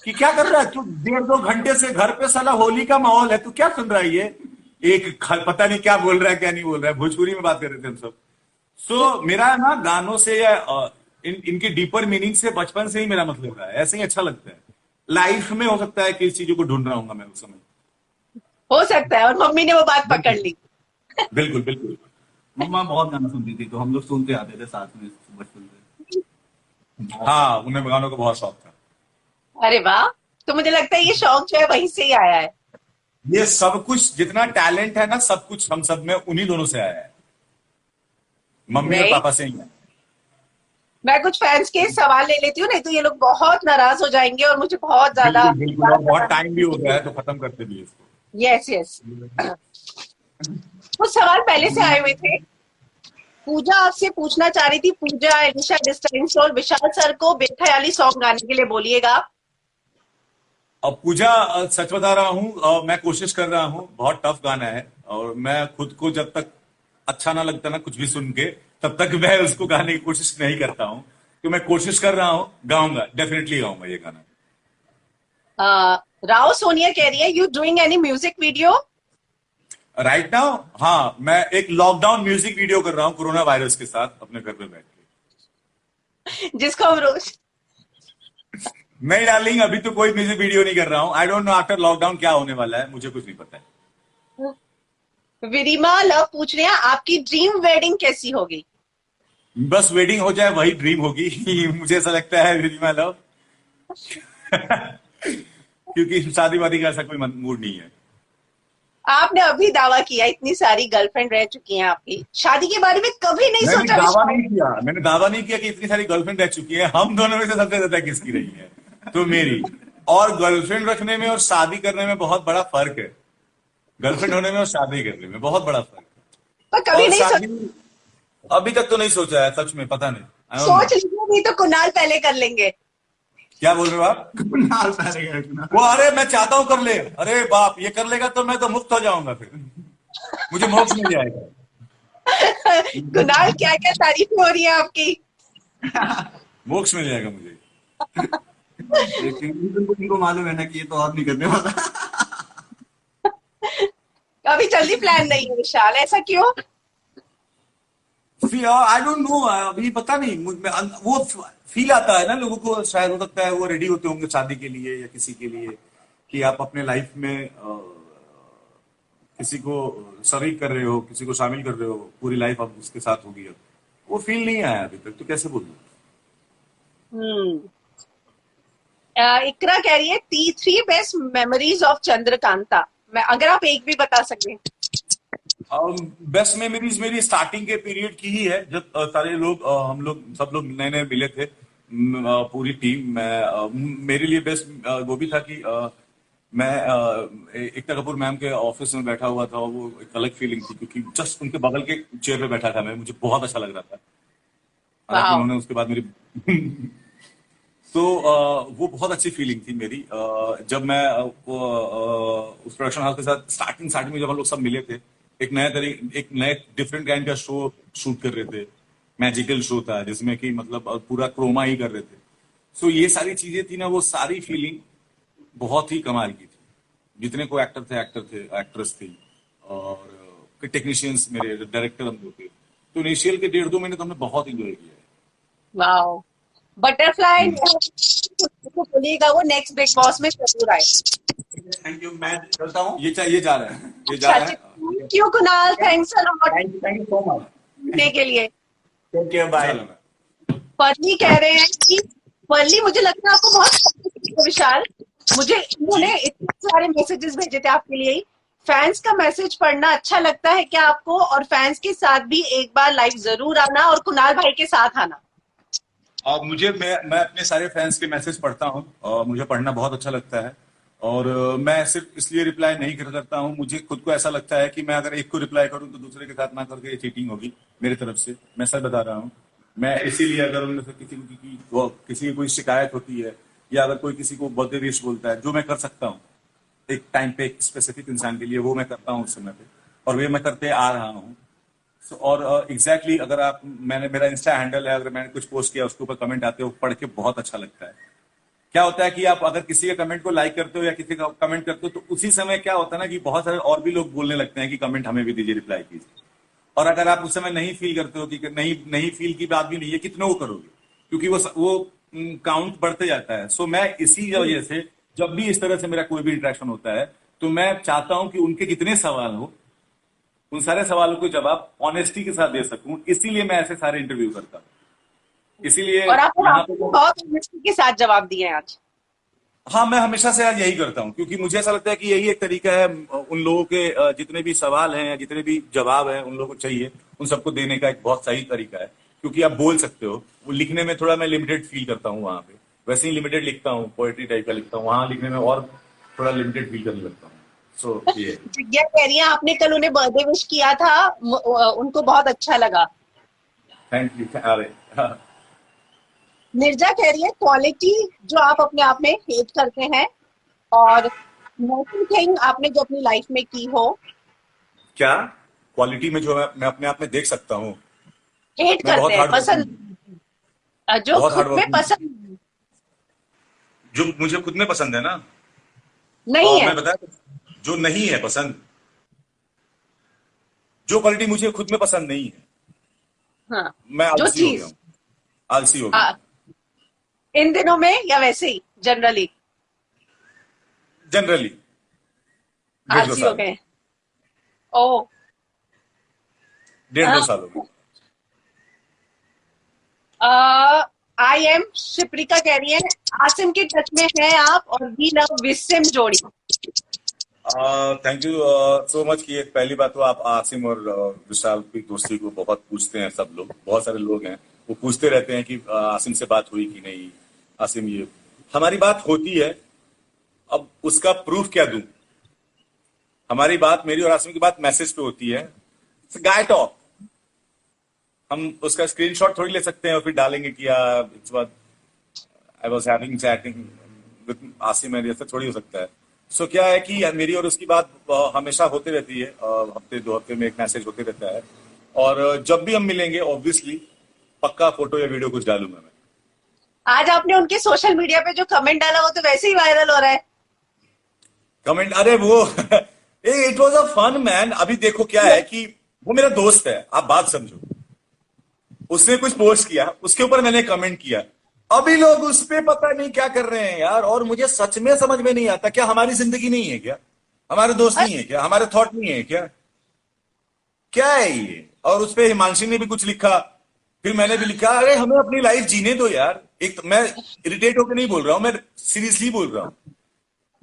कि क्या कर रहा है तू, 1.5-2 घंटे से घर पे, साला होली का माहौल है, तू क्या सुन रहा है ये। पता नहीं क्या बोल रहा है क्या नहीं बोल रहा है, भोजपुरी में बात कर रहे थे हम सब। मेरा ना गानों से या इनकी डीपर मीनिंग से बचपन से ही मेरा मतलब रहा है, ऐसे ही अच्छा लगता है। लाइफ में हो सकता है कि इस चीजों को ढूंढ रहा हूँ मैं उस समय। हो सकता है, और मम्मी ने वो बात पकड़ बिल्कुल ली। बिल्कुल बिल्कुल। मम्मा बहुत गाना सुनती थी, तो हम लोग सुनते आते थे साथ में बचपन से। हाँ, उन्हें गानों का बहुत शौक था। अरे वाह! तो मुझे लगता है ये शौक जो है वहीं से ही आया है। ये सब कुछ जितना टैलेंट है ना, सब कुछ हम सब में उन्हीं दोनों से आया है, मम्मी और ग्रेट। पापा से ही है। मैं कुछ फैंस के सवाल ले लेती हूँ, नहीं तो ये लोग बहुत नाराज हो जाएंगे और मुझे बहुत ज्यादा बिल्कुल बिल्कुल, और बात बहुत बतानी। टाइम भी हो गया है, तो खत्म करते भी इसको। Yes yes. कुछ सवाल पहले से आए हुए थे। पूजा आपसे पूछना चाह रही थी, पूजा एलिशा डिस्टेंस और विशाल सर को बेख्याली सॉन्ग गाने के लिए बोलिएगा। अब पूजा, सच बता रहा हूँ, मैं कोशिश कर रहा हूँ। बहुत टफ गाना है और मैं खुद को जब तक अच्छा ना लगता ना कुछ भी सुन के, तब तक मैं उसको गाने की कोशिश नहीं करता हूँ। तो मैं कोशिश कर रहा हूँ, गाऊंगा, डेफिनेटली गाऊंगा ये गाना। राव सोनिया कह रही है, you doing any music video? Right now, हाँ, मैं एक लॉकडाउन म्यूजिक वीडियो कर रहा हूँ कोरोना वायरस के साथ अपने घर पे बैठ के। जिसको हम रोज। नहीं डार्लिंग, अभी तो कोई म्यूजिक वीडियो नहीं कर रहा हूँ। I don't know after lockdown क्या होने वाला है, मुझे कुछ नहीं पता है। विरिमा लव पूछ रहे हैं, आपकी ड्रीम वेडिंग कैसी होगी? बस वेडिंग हो जाए वही ड्रीम होगी। मुझे ऐसा लगता है रिमा लव। क्योंकि शादी वादी का ऐसा कोई मूड नहीं है। आपने अभी दावा किया इतनी सारी गर्लफ्रेंड रह चुकी हैं आपकी, शादी के बारे में कभी नहीं मैंने सोचा दावा विशाल? नहीं किया, मैंने दावा नहीं किया कि इतनी सारी गर्लफ्रेंड रह चुकी है। हम दोनों में से सबसे ज्यादा किसकी रही है, तो मेरी। और गर्लफ्रेंड रखने में और शादी करने में बहुत बड़ा फर्क है। गर्लफ्रेंड होने में और शादी करने में बहुत बड़ा फर्क पर है। कभी और नहीं शादी अभी तक तो नहीं सोचा है, सच में पता नहीं, आई डोंट नो। सोच लीजिए, नहीं तो कुणाल पहले कर लेंगे। क्या बोल रहे हो आप? कुणाल पहले गए कुणाल। वो, अरे मैं चाहता हूं कर ले, अरे बाप, ये कर लेगा तो मैं तो मुक्त हो जाऊंगा, फिर मुझे मोक्ष मिल जाएगा। कुणाल, क्या क्या तारीफें हो रही है आपकी। मोक्ष मिल जाएगा मुझे। लेकिन इनको मालूम है ना कि ये तो और नहीं करने वाला। अभी जल्दी प्लान नहीं है विशाल, ऐसा क्यों? आई डोंट नो, अभी पता नहीं, वो फील आता है ना लोगों को, शायद हो सकता है वो रेडी होते होंगे शादी के लिए या किसी के लिए, कि आप अपने लाइफ में किसी को शरीक कर रहे हो, किसी को शामिल कर रहे हो, पूरी लाइफ अब उसके साथ होगी। अब वो फील नहीं आया अभी तक, तो कैसे बोलूं। हम्म। इकरा कह रही है, T3 best memories of Chandrakanta. मैं अगर आप एक भी बता सकें। बेस्ट मेमोरीज मेरी स्टार्टिंग के पीरियड की ही है, जब सारे लोग, हम लोग सब लोग नए नए मिले थे। पूरी टीम। मेरे लिए बेस्ट वो भी था कि मैं एकता कपूर मैम के ऑफिस में बैठा हुआ था, और वो एक अलग फीलिंग थी, क्योंकि जस्ट उनके बगल के चेयर पे बैठा था मैं, मुझे बहुत अच्छा लग रहा था। हालांकि वाह। उन्होंने उसके बाद मेरी तो वो बहुत अच्छी फीलिंग थी मेरी। जब मैं उस प्रोडक्शन हाउस के साथ स्टार्टिंग में जब हम लोग सब मिले थे, एक नए डिफरेंट काइंड का शो शूट कर रहे थे। मैजिकल शो था जिसमें कि मतलब पूरा क्रोमा ही कर रहे थे। ये सारी चीजें थी ना, वो सारी फीलिंग बहुत ही कमाल की थी। जितने को एक्टर थे, एक्ट्रेस थी, और टेक्नीशियंस, मेरे डायरेक्टर हम लोग थे। तो इनिशियल के 1.5-2 महीने तो हमने बहुत इंजॉय किया है। वाओ। बटरफ्लाई को बोलिएगा वो नेक्स्ट बिग बॉस में जरूर आए। थैंक यू, मैं चलता हूँ। ये जा रहा है, ये जा अच्छा रहा है। Thank you Kunal, thanks a lot thank you so much. सुनने के लिए। Take care, bye. चलो। पत्नी कह रहे हैं कि पल्ली मुझे लगता है आपको बहुत पसंद है विशाल। मुझे इन्होंने इतने सारे मैसेजेस भेजे थे आपके लिए ही। फैंस का मैसेज पढ़ना अच्छा लगता है क्या आपको? और फैंस के साथ भी एक बार लाइव जरूर आना और कुणाल भाई के साथ आना। और मैं अपने सारे फैंस के मैसेज पढ़ता हूँ और मुझे पढ़ना बहुत अच्छा लगता है। और मैं सिर्फ इसलिए रिप्लाई नहीं करता हूँ, मुझे खुद को ऐसा लगता है कि मैं अगर एक को रिप्लाई करूँ तो दूसरे के साथ ना करके ये चीटिंग होगी मेरी तरफ से। मैं सच बता रहा हूँ। मैं इसीलिए अगर उनमें से किसी की कोई शिकायत होती है या अगर कोई किसी को बर्थडे विश बोलता है, जो मैं कर सकता हूँ एक टाइम पे एक स्पेसिफिक इंसान के लिए, वो मैं करता हूँ उस समय पे, और वे मैं करते आ रहा हूँ। और एग्जैक्टली अगर आप मैंने मेरा इंस्टा हैंडल है, अगर मैंने कुछ पोस्ट किया उसके ऊपर कमेंट आते हो, पढ़ के बहुत अच्छा लगता है। क्या होता है कि आप अगर किसी के कमेंट को लाइक करते हो या किसी का कमेंट करते हो तो उसी समय क्या होता है ना कि बहुत सारे और भी लोग बोलने लगते हैं कि कमेंट हमें भी दीजिए, रिप्लाई कीजिए। और अगर आप उस समय नहीं फील करते हो कि नहीं नहीं फील की बात भी नहीं है, कितने वो करोगे, क्योंकि वो काउंट बढ़ते जाता है। सो मैं इसी वजह से जब भी इस तरह से मेरा कोई भी इंटरेक्शन होता है तो मैं चाहता हूं कि उनके जितने सवाल हो उन सारे सवालों को जवाब ऑनेस्टी के साथ दे सकूं, इसीलिए मैं ऐसे सारे इंटरव्यू करता हूं। इसीलिए और आप यहाँ पे बहुत ऑनेस्टी के साथ जवाब दिए हैं आज। हाँ, मैं हमेशा से आज यही करता हूँ, क्योंकि मुझे ऐसा लगता है कि यही एक तरीका है उन लोगों के जितने भी सवाल हैं या जितने भी जवाब हैं उन लोगों को चाहिए, उन सबको देने का एक बहुत सही तरीका है। क्योंकि आप बोल सकते हो, वो लिखने में थोड़ा मैं लिमिटेड फील करता हूँ वहां पे, वैसे ही लिमिटेड लिखता हूँ, पोएट्री टाइप का लिखता हूँ, वहां लिखने में और थोड़ा लिमिटेड फील करने लगता हूँ। सो ये जिज्ञा कह रही है आपने कल उन्हें बर्थडे विश किया था, उनको बहुत अच्छा लगा। Thank you. अरे हाँ। निर्जा कह रही है क्वालिटी जो आप अपने आप में हेट करते हैं और नोटिंग थिंग आपने जो अपनी लाइफ में की हो। क्या क्वालिटी में जो मैं अपने आप में देख सकता हूँ? हेट मैं करते बहुत हैं, हार्ड वर्किंग, पसंद जो बहुत हार्ड खुद में वर्किंग, पसंद जो मुझे खुद में पसंद है ना। नहीं है। मैं बताया, जो नहीं है पसंद, जो क्वालिटी मुझे खुद में पसंद नहीं है, हाँ, मैं जो आलसी हो गया चीज हूँ। आलसी हो गया हूँ इन दिनों में या वैसे ही जनरली जनरली। 1.5-2 आलसी हो साल, गए। ओ 1.5-2 साल हो गए। आई एम शिप्रिका कह रही है आसिम के टच में है आप और वी लव विसिम जोड़ी। Thank you so much. कि एक पहली बात तो आप आसिम और विशाल की दोस्ती को बहुत पूछते हैं, सब लोग, बहुत सारे लोग हैं वो पूछते रहते हैं कि आसिम से बात हुई कि नहीं। आसिम, ये हमारी बात होती है, अब उसका प्रूफ क्या दूं? हमारी बात, मेरी और आसिम की बात मैसेज पे होती है, गाय टॉक। हम उसका स्क्रीनशॉट थोड़ी ले सकते हैं और फिर डालेंगे कि it's what I was having chatting with Asim, and ऐसा थोड़ी हो सकता है। सो क्या है कि मेरी और उसकी बात हमेशा होती रहती है, हफ्ते 2 हफ्ते में एक मैसेज होते रहता है। और जब भी हम मिलेंगे ऑब्वियसली पक्का फोटो या वीडियो कुछ डालूंगा मैं। आज आपने उनके सोशल मीडिया पे जो कमेंट डाला वो तो वैसे ही वायरल हो रहा है। कमेंट, अरे वो it was a fun man. अभी देखो क्या है कि वो मेरा दोस्त है, आप बात समझो। उसने कुछ पोस्ट किया, उसके ऊपर मैंने कमेंट किया, अभी लोग उस पे पता नहीं क्या कर रहे हैं यार। और मुझे सच में समझ में नहीं आता, क्या हमारी जिंदगी नहीं है क्या? हमारे दोस्त नहीं है क्या? हमारे थॉट नहीं है क्या? क्या है ये? और उस पे हिमांशी ने भी कुछ लिखा, फिर मैंने भी लिखा, अरे हमें अपनी लाइफ जीने दो यार। एक तो मैं इरिटेट होकर नहीं बोल रहा हूं, मैं सीरियसली बोल रहा हूं।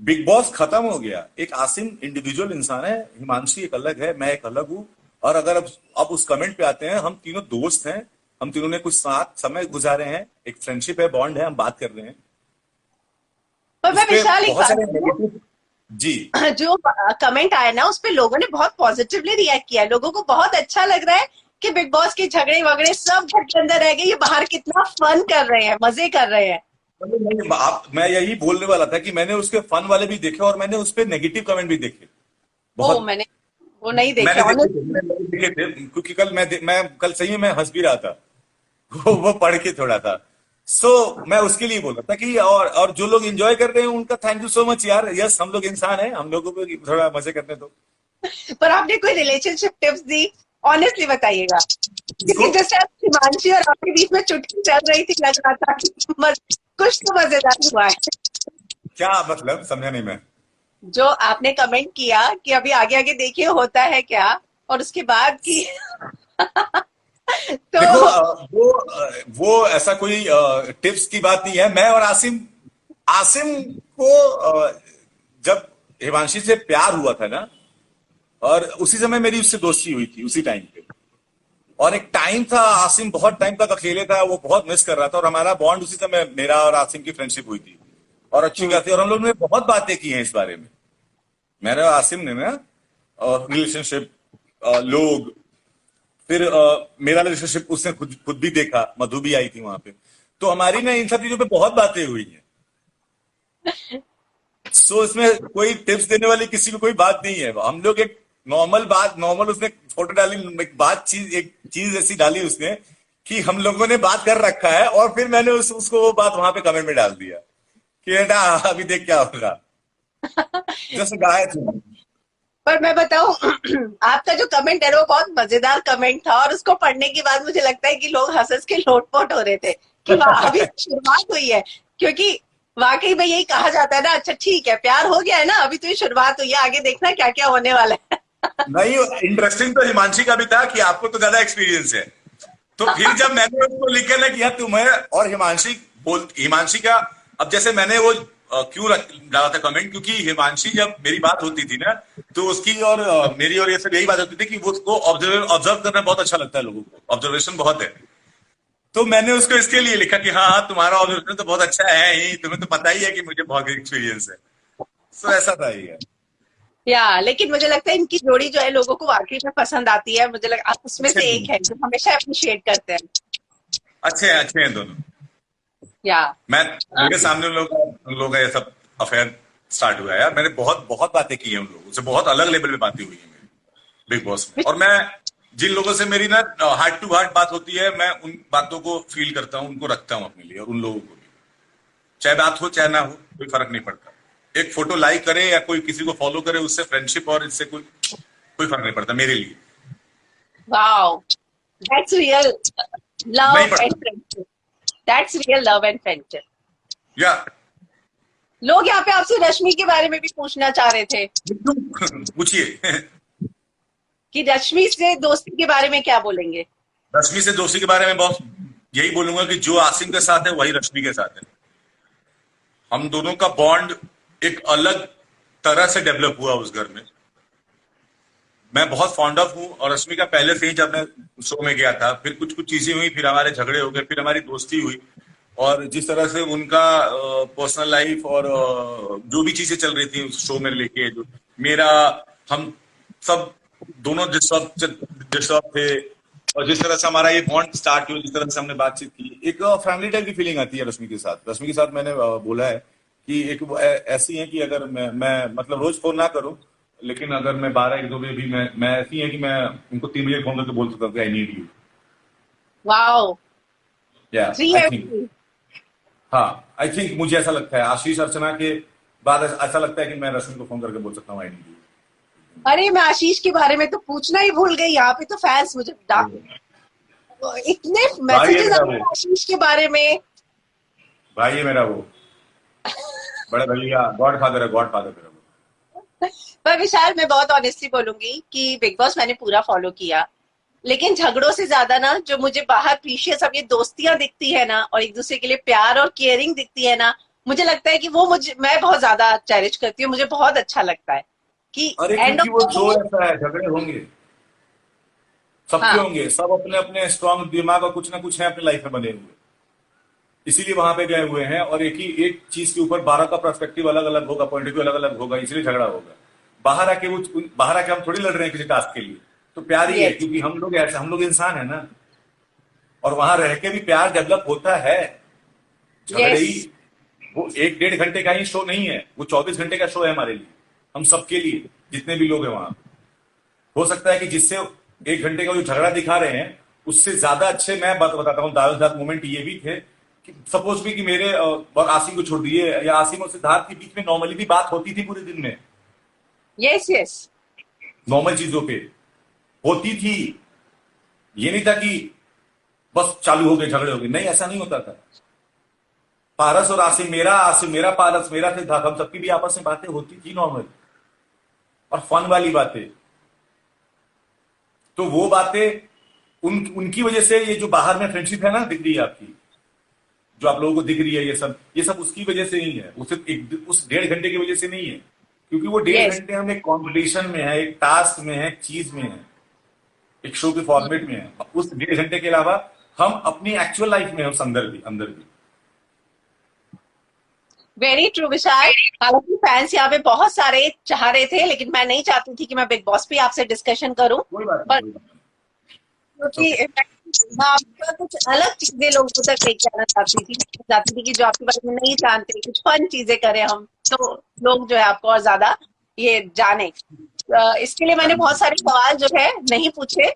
बिग बॉस खत्म हो गया। एक आसिम इंडिविजुअल इंसान है, हिमांशी एक अलग है, मैं एक अलग हूं। और अगर अब उस कमेंट पे आते हैं, हम तीनों दोस्त हैं, हम तीनों ने कुछ साथ समय गुजारे हैं, एक फ्रेंडशिप है, बॉन्ड है, हम बात कर रहे हैं। पर उस मैं पे विशाल एक बहुत सारे बात नेगेटिव। जी। जो कमेंट आया ना उस पे लोगों ने बहुत पॉजिटिवली रिएक्ट किया। लोगों को बहुत अच्छा लग रहा है कि बिग बॉस के झगड़े वगड़े सब घर के अंदर रह गए, ये बाहर कितना फन कर रहे हैं, मजे कर रहे हैं। मैं यही बोलने वाला था कि मैंने उसके फन वाले भी देखे और मैंने उस पे नेगेटिव कमेंट भी देखे ओ बहुत। मैंने वो नहीं देखे मैंने देखे थे, ऑनेस्ट। मैंने देखे थे, क्योंकि मैं कल सही में मैं हंस भी रहा था। वो पढ़ के थोड़ा था। मैं उसके लिए बोल रहा था कि और जो लोग एंजॉय कर रहे हैं उनका थैंक यू सो मच यार। यस, हम लोग इंसान हैं, हम लोगों को थोड़ा मजे करने दो। पर आपने कोई रिलेशनशिप टिप्स दी ऑनेस्टली बताइएगा, क्योंकि इसको जैसे आप हिमांशी और आपके बीच में चुटकी चल रही थी, लग रहा था कि कुछ तो मजेदार हुआ है। क्या मतलब, समझा नहीं मैं। जो आपने कमेंट किया कि अभी आगे आगे देखिए होता है क्या, और उसके बाद की देखो तो वो ऐसा कोई टिप्स की बात नहीं है। मैं और आसिम आसिम को जब हिमांशी से प्यार हुआ था ना, और उसी समय मेरी उससे दोस्ती हुई थी उसी टाइम पे। और एक टाइम था, आसिम बहुत टाइम तक अकेले था, वो बहुत मिस कर रहा था, और हमारा बॉन्ड उसी समय, मेरा और आसिम की फ्रेंडशिप हुई थी और अच्छी खासी। और हम लोगों ने बहुत बातें की हैं इस बारे में, मेरे और आसिम ने ना, रिलेशनशिप, लोग, फिर मेरा रिलेशनशिप उसने खुद खुद भी देखा, मधु भी आई थी वहां पे। तो हमारी ना इन सब चीजों पे बहुत बातें हुई हैं। सो इसमें कोई टिप्स देने वाली किसी को कोई बात नहीं है। हम लोग एक नॉर्मल बात, नॉर्मल उसने फोटो डाली, एक चीज ऐसी डाली उसने कि हम लोगों ने बात कर रखा है, और फिर मैंने उसको वो बात वहां पे कमेंट में डाल दिया कि बेटा अभी देख क्या होगा, जैसे गाय थी। पर मैं बताऊं आपका जो कमेंट है वो बहुत मजेदार कमेंट था, और उसको पढ़ने के बाद मुझे लगता है कि लोग हंस हंस के लोटपोट हो रहे थे कि वाह अभी तो शुरुआत हुई है। क्योंकि वाकई में यही कहा जाता है ना, अच्छा ठीक है प्यार हो गया है ना, अभी तो ये शुरुआत हुई है, आगे देखना क्या क्या होने वाला है। नहीं, इंटरेस्टिंग तो हिमांशी का भी था कि आपको तो ज्यादा एक्सपीरियंस है। तो फिर जब मैंने उसको लिखा ना कि यार तुम्हें और हिमांशी का, अब जैसे मैंने वो क्यों डाला था कमेंट, क्योंकि हिमांशी जब मेरी बात होती थी ना, तो उसकी और मेरी और ये सब यही बात होती थी कि वो उसको ऑब्जर्व करना बहुत अच्छा लगता है, लोगों को ऑब्जर्वेशन बहुत है। तो मैंने उसको इसके लिए लिखा कि हाँ हाँ तुम्हारा ऑब्जर्वेशन तो बहुत अच्छा है ही, तुम्हें तो पता ही है कि मुझे बहुत एक्सपीरियंस है। सो ऐसा था ही है। या लेकिन मुझे लगता है इनकी जोड़ी जो है लोगों को वाकई में पसंद आती है, मुझे लगा आप उसमें अच्छे से दोनों, एक है जो हमेशा अप्रिशिएट करते हैं। अच्छे हैं दोनों। या मैं मेरे सामने उन लोगों का ये सब अफेयर स्टार्ट हुआ है यार। मैंने बहुत बहुत बातें की हैं उन लोगों से, बहुत अलग लेवल पे बातें हुई हैं मेरी बिग बॉस में। और मैं जिन लोगों से मेरी ना हार्ट टू हार्ट बात होती है, मैं उन बातों को फील करता हूँ, उनको रखता हूँ अपने लिए, और उन लोगों को भी, चाहे बात हो चाहे ना हो, कोई फर्क नहीं पड़ता। एक फोटो लाइक करे या कोई किसी को फॉलो करे, उससे फ्रेंडशिप और इससे कोई फर्क नहीं पड़ता मेरे लिए। वाओ, दैट्स रियल नहीं लव एंड पड़ता। Friendship, that's real love and friendship. या लोग यहाँ पे आपसे रश्मि के बारे में भी पूछना चाह रहे थे पूछिए। कि रश्मि से दोस्ती के बारे में क्या बोलेंगे। रश्मि से दोस्ती के बारे में बहुत यही बोलूंगा कि जो आसिम के साथ है वही रश्मि के साथ है। हम दोनों का बॉन्ड एक अलग तरह से डेवलप हुआ उस घर में। मैं बहुत फॉन्ड ऑफ हूँ, और रश्मि का पहले से ही जब मैं शो में गया था, फिर कुछ कुछ चीजें हुई, फिर हमारे झगड़े हो गए, फिर हमारी दोस्ती हुई। और जिस तरह से उनका पर्सनल लाइफ और जो भी चीजें चल रही थी उस शो में लेके, जो मेरा, हम सब दोनों डिस्टर्ब थे, और जिस तरह से हमारा ये बॉन्ड स्टार्ट हुआ, जिस तरह से हमने बातचीत की, एक फैमिली टाइप की फीलिंग आती है रश्मि के साथ। रश्मि के साथ मैंने बोला है कि एक ऐसी है कि अगर मैं मतलब रोज फोन ना करूं, लेकिन अगर मैं 12-1 2 बजे भी, मैं ऐसी है कि मैं उनको 3 बजे फोन करके बोल सकता हूँ आई नीड यू। वाओ, या थ्री आई है। थिंक, हाँ आई थिंक, मुझे ऐसा लगता है आशीष अर्चना के बाद ऐसा लगता है कि मैं रश्मि को फोन करके बोल सकता हूँ आई नीड अरे मैं आशीष के बारे में तो पूछना ही भूल गई, यहाँ पे तो फैंस मुझे यू। इतने भाई है मैसेजेस मेरा आते वो, हैं आशीष के बारे में। भाई है मेरा वो, बड़े भैया, गॉड फादर है, गॉड फादर मेरा वो। पर विशाल मैं बहुत ऑनेस्टली बोलूंगी कि बिग बॉस मैंने पूरा फॉलो किया, लेकिन झगड़ों से ज्यादा ना जो मुझे बाहर प्रीशियस अब ये दोस्तियां दिखती है ना, और एक दूसरे के लिए प्यार और केयरिंग दिखती है ना, मुझे लगता है कि वो मुझे, मैं बहुत ज्यादा चेरिश करती हूँ, मुझे बहुत अच्छा लगता है कि अरे एंड क्योंकि ऑफ वो द शो डे। ऐसा है, झगड़े होंगे, सबके हाँ, होंगे, सब अपने अपने स्ट्रांग दिमाग और कुछ ना कुछ है अपनी लाइफ में बने हुए, इसीलिए वहां पे गए हुए हैं। और एक चीज के ऊपर 12 का पर्सपेक्टिव अलग अलग होगा, पॉइंट ऑफ व्यू अलग अलग होगा, इसलिए झगड़ा होगा। बाहर आके हम थोड़ी लड़ रहे हैं किसी टास्क के लिए, तो प्यार ही है, यस, क्योंकि हम लोग ऐसे, हम लोग इंसान है ना। और वहां रह के भी प्यार डेवलप होता है। झगड़े यस, ही, वो 1-1.5 घंटे का ही शो नहीं है, वो 24 घंटे का शो है हमारे लिए, हम सबके लिए, जितने भी लोग हैं वहां। हो सकता है कि जिससे 1 घंटे का जो झगड़ा दिखा रहे हैं, उससे ज्यादा अच्छे, मैं बात बताता हूँ, दावेदार दाद मोमेंट ये भी थे कि सपोज भी कि मेरे और आसिम को छोड़ दिए, या आसिम और सिद्धार्थ के बीच में नॉर्मली भी बात होती थी पूरे दिन में, यस, यस, नॉर्मल चीजों पे होती थी। ये नहीं था कि बस चालू हो गए, झगड़े हो गए, नहीं, ऐसा नहीं होता था। पारस और आसिम मेरा, पारस मेरा, सिद्धार्थ, हम सबकी भी आपस में बातें होती थी नॉर्मल और फन वाली बातें। तो वो बातें उनकी वजह से ये जो बाहर में फ्रेंडशिप है ना दिख रही है आपकी, जो आप लोगों को दिख रही है, ये सब उसकी वजह से नहीं है, उस उस 1.5 घंटे की वजह से नहीं है, क्योंकि वो 1.5 घंटे हम एक कॉम्पिटिशन में है, एक टास्क में है, एक चीज में है, एक शो के फॉर्मेट में है। उस 1.5 घंटे के अलावा हम अपनी एक्चुअल लाइफ में है, उस अंदर भी। वेरी ट्रू विशाल। हालांकि फैंस यहाँ पे बहुत सारे चाह रहे थे, लेकिन मैं नहीं चाहती थी कि मैं बिग बॉस पे आपसे डिस्कशन करूं, कोई बात पर नहीं, कोई बात क्योंकि मैं आपका कुछ अलग चीजें लोगों तक लेके आना चाहती थी कि जो आपके बारे में नहीं जानते, कुछ फन चीजें करें हम, तो लोग जो है आपको और ज्यादा ये जाने। इसके लिए मैंने बहुत सारे सवाल जो है नहीं पूछे,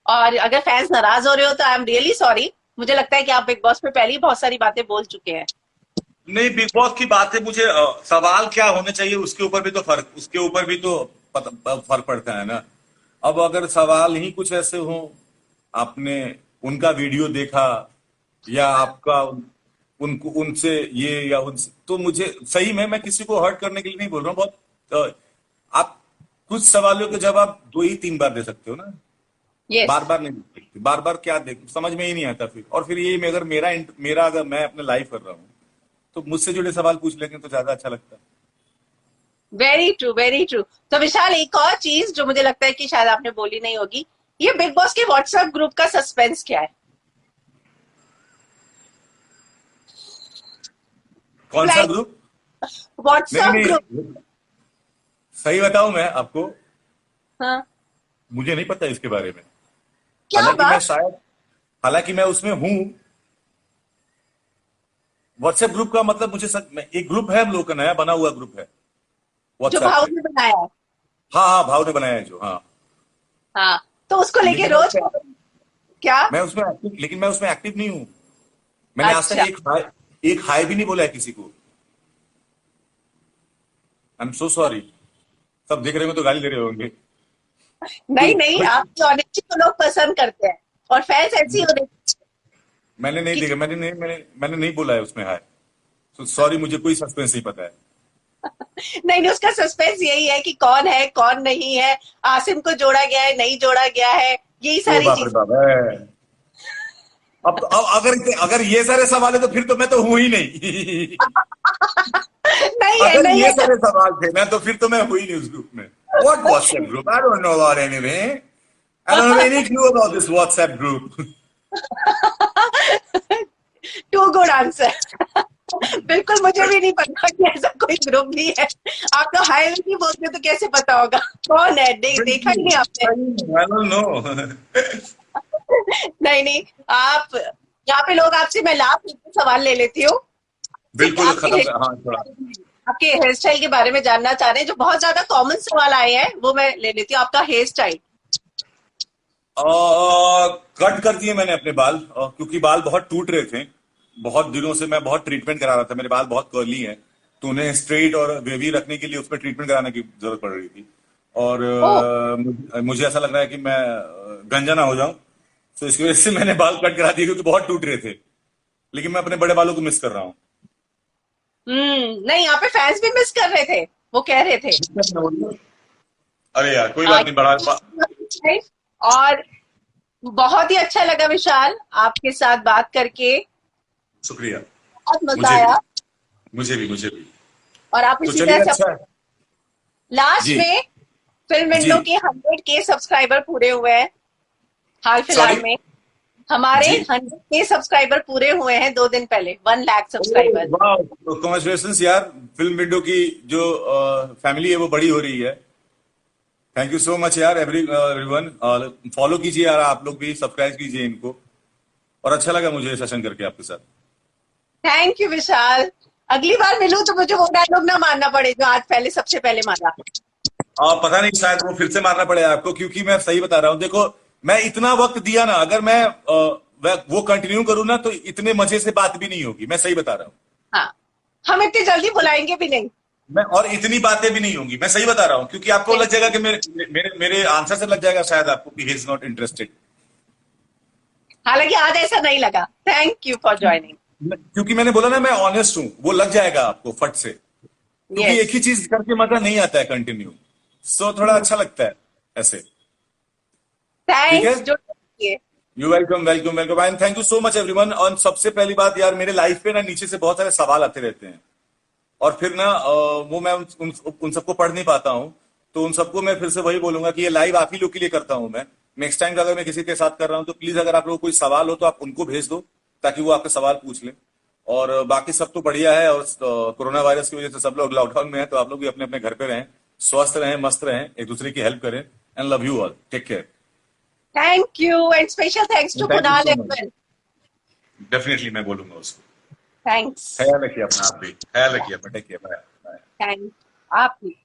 और अगर फैंस नाराज हो रहे हो तो आई एम रियली सॉरी। मुझे लगता है कि आप बिग बॉस पे पहले ही बहुत सारी बातें बोल चुके हैं। नहीं, बिग बॉस की बात है, मुझे सवाल क्या होने चाहिए उसके ऊपर भी तो फर्क पड़ता है ना। अब अगर सवाल ही कुछ ऐसे हो, आपने उनका वीडियो देखा या आपका उनको उनसे ये या उनसे, तो मुझे सही में, मैं किसी को हर्ट करने के लिए नहीं बोल रहा हूँ, बहुत आप कुछ सवालों के जवाब 2 ही 3 बार दे सकते हो ना, यस, बार बार नहीं दे सकते। बार बार क्या देख, समझ में ही नहीं आता फिर। और फिर ये अगर मेरा अगर मैं अपने लाइव कर रहा हूँ तो मुझसे जुड़े सवाल पूछ लेंगे तो ज्यादा अच्छा लगता है। Very true, very true. तो विशाल, एक और चीज जो मुझे लगता है कि शायद आपने बोली नहीं होगी, ये बिग बॉस के व्हाट्सएप ग्रुप का सस्पेंस क्या है? कौन सा लाइक ग्रुप? नहीं व्हाट्सएप ग्रुप। नहीं, सही बताऊं मैं आपको, हाँ, मुझे नहीं पता इसके बारे में। क्या हालांकि मैं बात। शायद हालांकि मैं उसमें हूं। व्हाट्सएप ग्रुप का मतलब एक ग्रुप है, हम लोग का नया बना हुआ ग्रुप है जो व्हाट्सएप भाव पे। ने बनाया है। हाँ हाँ, भाव ने बनाया है जो, हाँ। हाँ, तो उसको लेके लेकिन मैं रोज उसमें क्या? लेकिन मैं उसमें एक्टिव नहीं हूं। मैंने आज तक अच्छा, एक हाय भी नहीं बोला है किसी को। I am so sorry. सब देख रहे हो तो गाली दे रहे होंगे। तो नहीं नहीं, भाई, आपकी ऑनेस्टी को लोग पसंद करते हैं, और फैंस ऐसी हो रही मैंने नहीं कि देखा, मैंने नहीं बोला है उसमें हाय। तो सॉरी, मुझे कोई सस्पेंस नहीं पता है। नहीं नहीं, उसका सस्पेंस यही है कि कौन है कौन नहीं है, आसिम को जोड़ा गया है नहीं जोड़ा गया है, यही ओ सारी बाप रे चीज। बाप है। अब अगर ये सारे सवाल है तो फिर तो मैं तो हूं ही नहीं। नहीं है, अगर नहीं ये है। सारे सवाल थे ना तो फिर तो मैं हुई नहीं उस ग्रुप में। What WhatsApp group? I don't know about anything. I don't have any clue about this WhatsApp group. Too good answer. बिल्कुल, मुझे भी नहीं पता कि ऐसा कोई ग्रुप भी है। आप तो हाय नहीं बोलते तो कैसे पता होगा कौन है? देखा ही नहीं आपने। I don't know. नहीं नहीं, आप यहाँ पे लोग आपसे, मैं लाभ सवाल ले लेती हूँ। सिर्फ बिल्कुल खत्म कर, हाँ थोड़ा। आपके हेयर स्टाइल के बारे में जानना चाह रहे हैं, जो बहुत ज्यादा कॉमन सवाल आए हैं वो मैं ले लेती हूँ। आपका हेयर स्टाइल। कट कर दिए मैंने अपने बाल, क्योंकि बाल बहुत टूट रहे थे। बहुत दिनों से मैं बहुत ट्रीटमेंट करा रहा था, मेरे बाल बहुत कर्ली हैं, तो उन्हें स्ट्रेट और वेवी रखने के लिए उसमें ट्रीटमेंट कराने की जरूरत पड़ रही थी। और ओह, मुझे ऐसा लग रहा है कि मैं गंजा ना हो जाऊं, तो इसकी वजह से मैंने बाल कट करा दिए, क्योंकि बहुत टूट रहे थे। लेकिन मैं अपने बड़े बालों को मिस कर रहा हूँ। नहीं, यहाँ पे फैंस भी मिस कर रहे थे, वो कह रहे थे। अरे यार, कोई आ, बात नहीं, बड़ा और बहुत ही अच्छा लगा विशाल आपके साथ बात करके, शुक्रिया। बहुत मजा मुझे आया। भी मुझे भी। और आप तो इसी चलिए, तरह से अच्छा है। लास्ट जी में फिल्म जी। विंडो के 100K सब्सक्राइबर पूरे हुए हैं हाल फिलहाल सॉरी में। हमारे जी। 100K सब्सक्राइबर पूरे हुए हैं 2 दिन पहले, 1 लाख सब्सक्राइबर। वाह, कॉन्ग्रेचुलेशन यार। फिल्म विंडो की जो फैमिली है वो बड़ी हो रही है। थैंक यू सो मच यार, एवरीवन। फॉलो कीजिए यार, आप लोग भी सब्सक्राइब कीजिए इनको। और अच्छा लगा मुझे सेशन करके आपके साथ। थैंक यू विशाल। अगली बार मिलूं तो मुझे वो डायलॉग ना मारना पड़े जो आज पहले सबसे पहले मारा। पता नहीं, शायद वो फिर से मारना पड़ेगा आपको, क्योंकि मैं सही बता रहा हूँ। देखो, मैं इतना वक्त दिया ना, अगर मैं वो कंटिन्यू करूँ ना तो इतने मजे से बात भी नहीं होगी। मैं सही बता रहा हूँ। हाँ, हम इतनी जल्दी बुलाएंगे भी नहीं। और इतनी बातें भी नहीं होंगी। मैं सही बता रहा हूँ, क्योंकि आपको लग जाएगा कि मेरे आंसर से लग जाएगा शायद आपको कि ही इज नॉट इंटरेस्टेड। हालांकि आज ऐसा नहीं लगा। Thank you for joining. क्योंकि मैंने बोला ना, मैं ऑनेस्ट हूं, वो लग जाएगा आपको फट से, क्योंकि एक यस। ही चीज करके मजा नहीं आता है कंटिन्यू। सो थोड़ा अच्छा लगता है ऐसे। ठीक है। थैंक्स जो किए। You welcome, welcome, welcome and thank you so much everyone. और सबसे पहली बात यार, मेरे लाइफ पे ना नीचे से बहुत सारे सवाल आते रहते हैं, और फिर ना वो मैं उन सबको पढ़ नहीं पाता हूँ। तो उन सबको मैं फिर से वही बोलूंगा कि ये लाइव आप ही लोग के लिए करता हूँ मैं। नेक्स्ट टाइम अगर मैं किसी के साथ कर रहा हूँ तो प्लीज, अगर आप लोगों को कोई सवाल हो तो आप उनको भेज दो, ताकि वो आपके सवाल पूछ लें। और बाकी सब तो बढ़िया है, और कोरोना वायरस की वजह से सब लोग लॉकडाउन में हैं, तो आप लोग भी अपने अपने घर पे रहें, स्वस्थ रहें, मस्त रहें, एक दूसरे की हेल्प करें। And love you all, take care. Thank you and special thanks to thank you Kunal so as much. Well. Definitely मैं बोलूंगा उसको। थैंक्स। ख्याल रखिए अपना, आप भी ख्याल रखिए अपना, टेक केयर, बाय। थैंक्स। आप भी।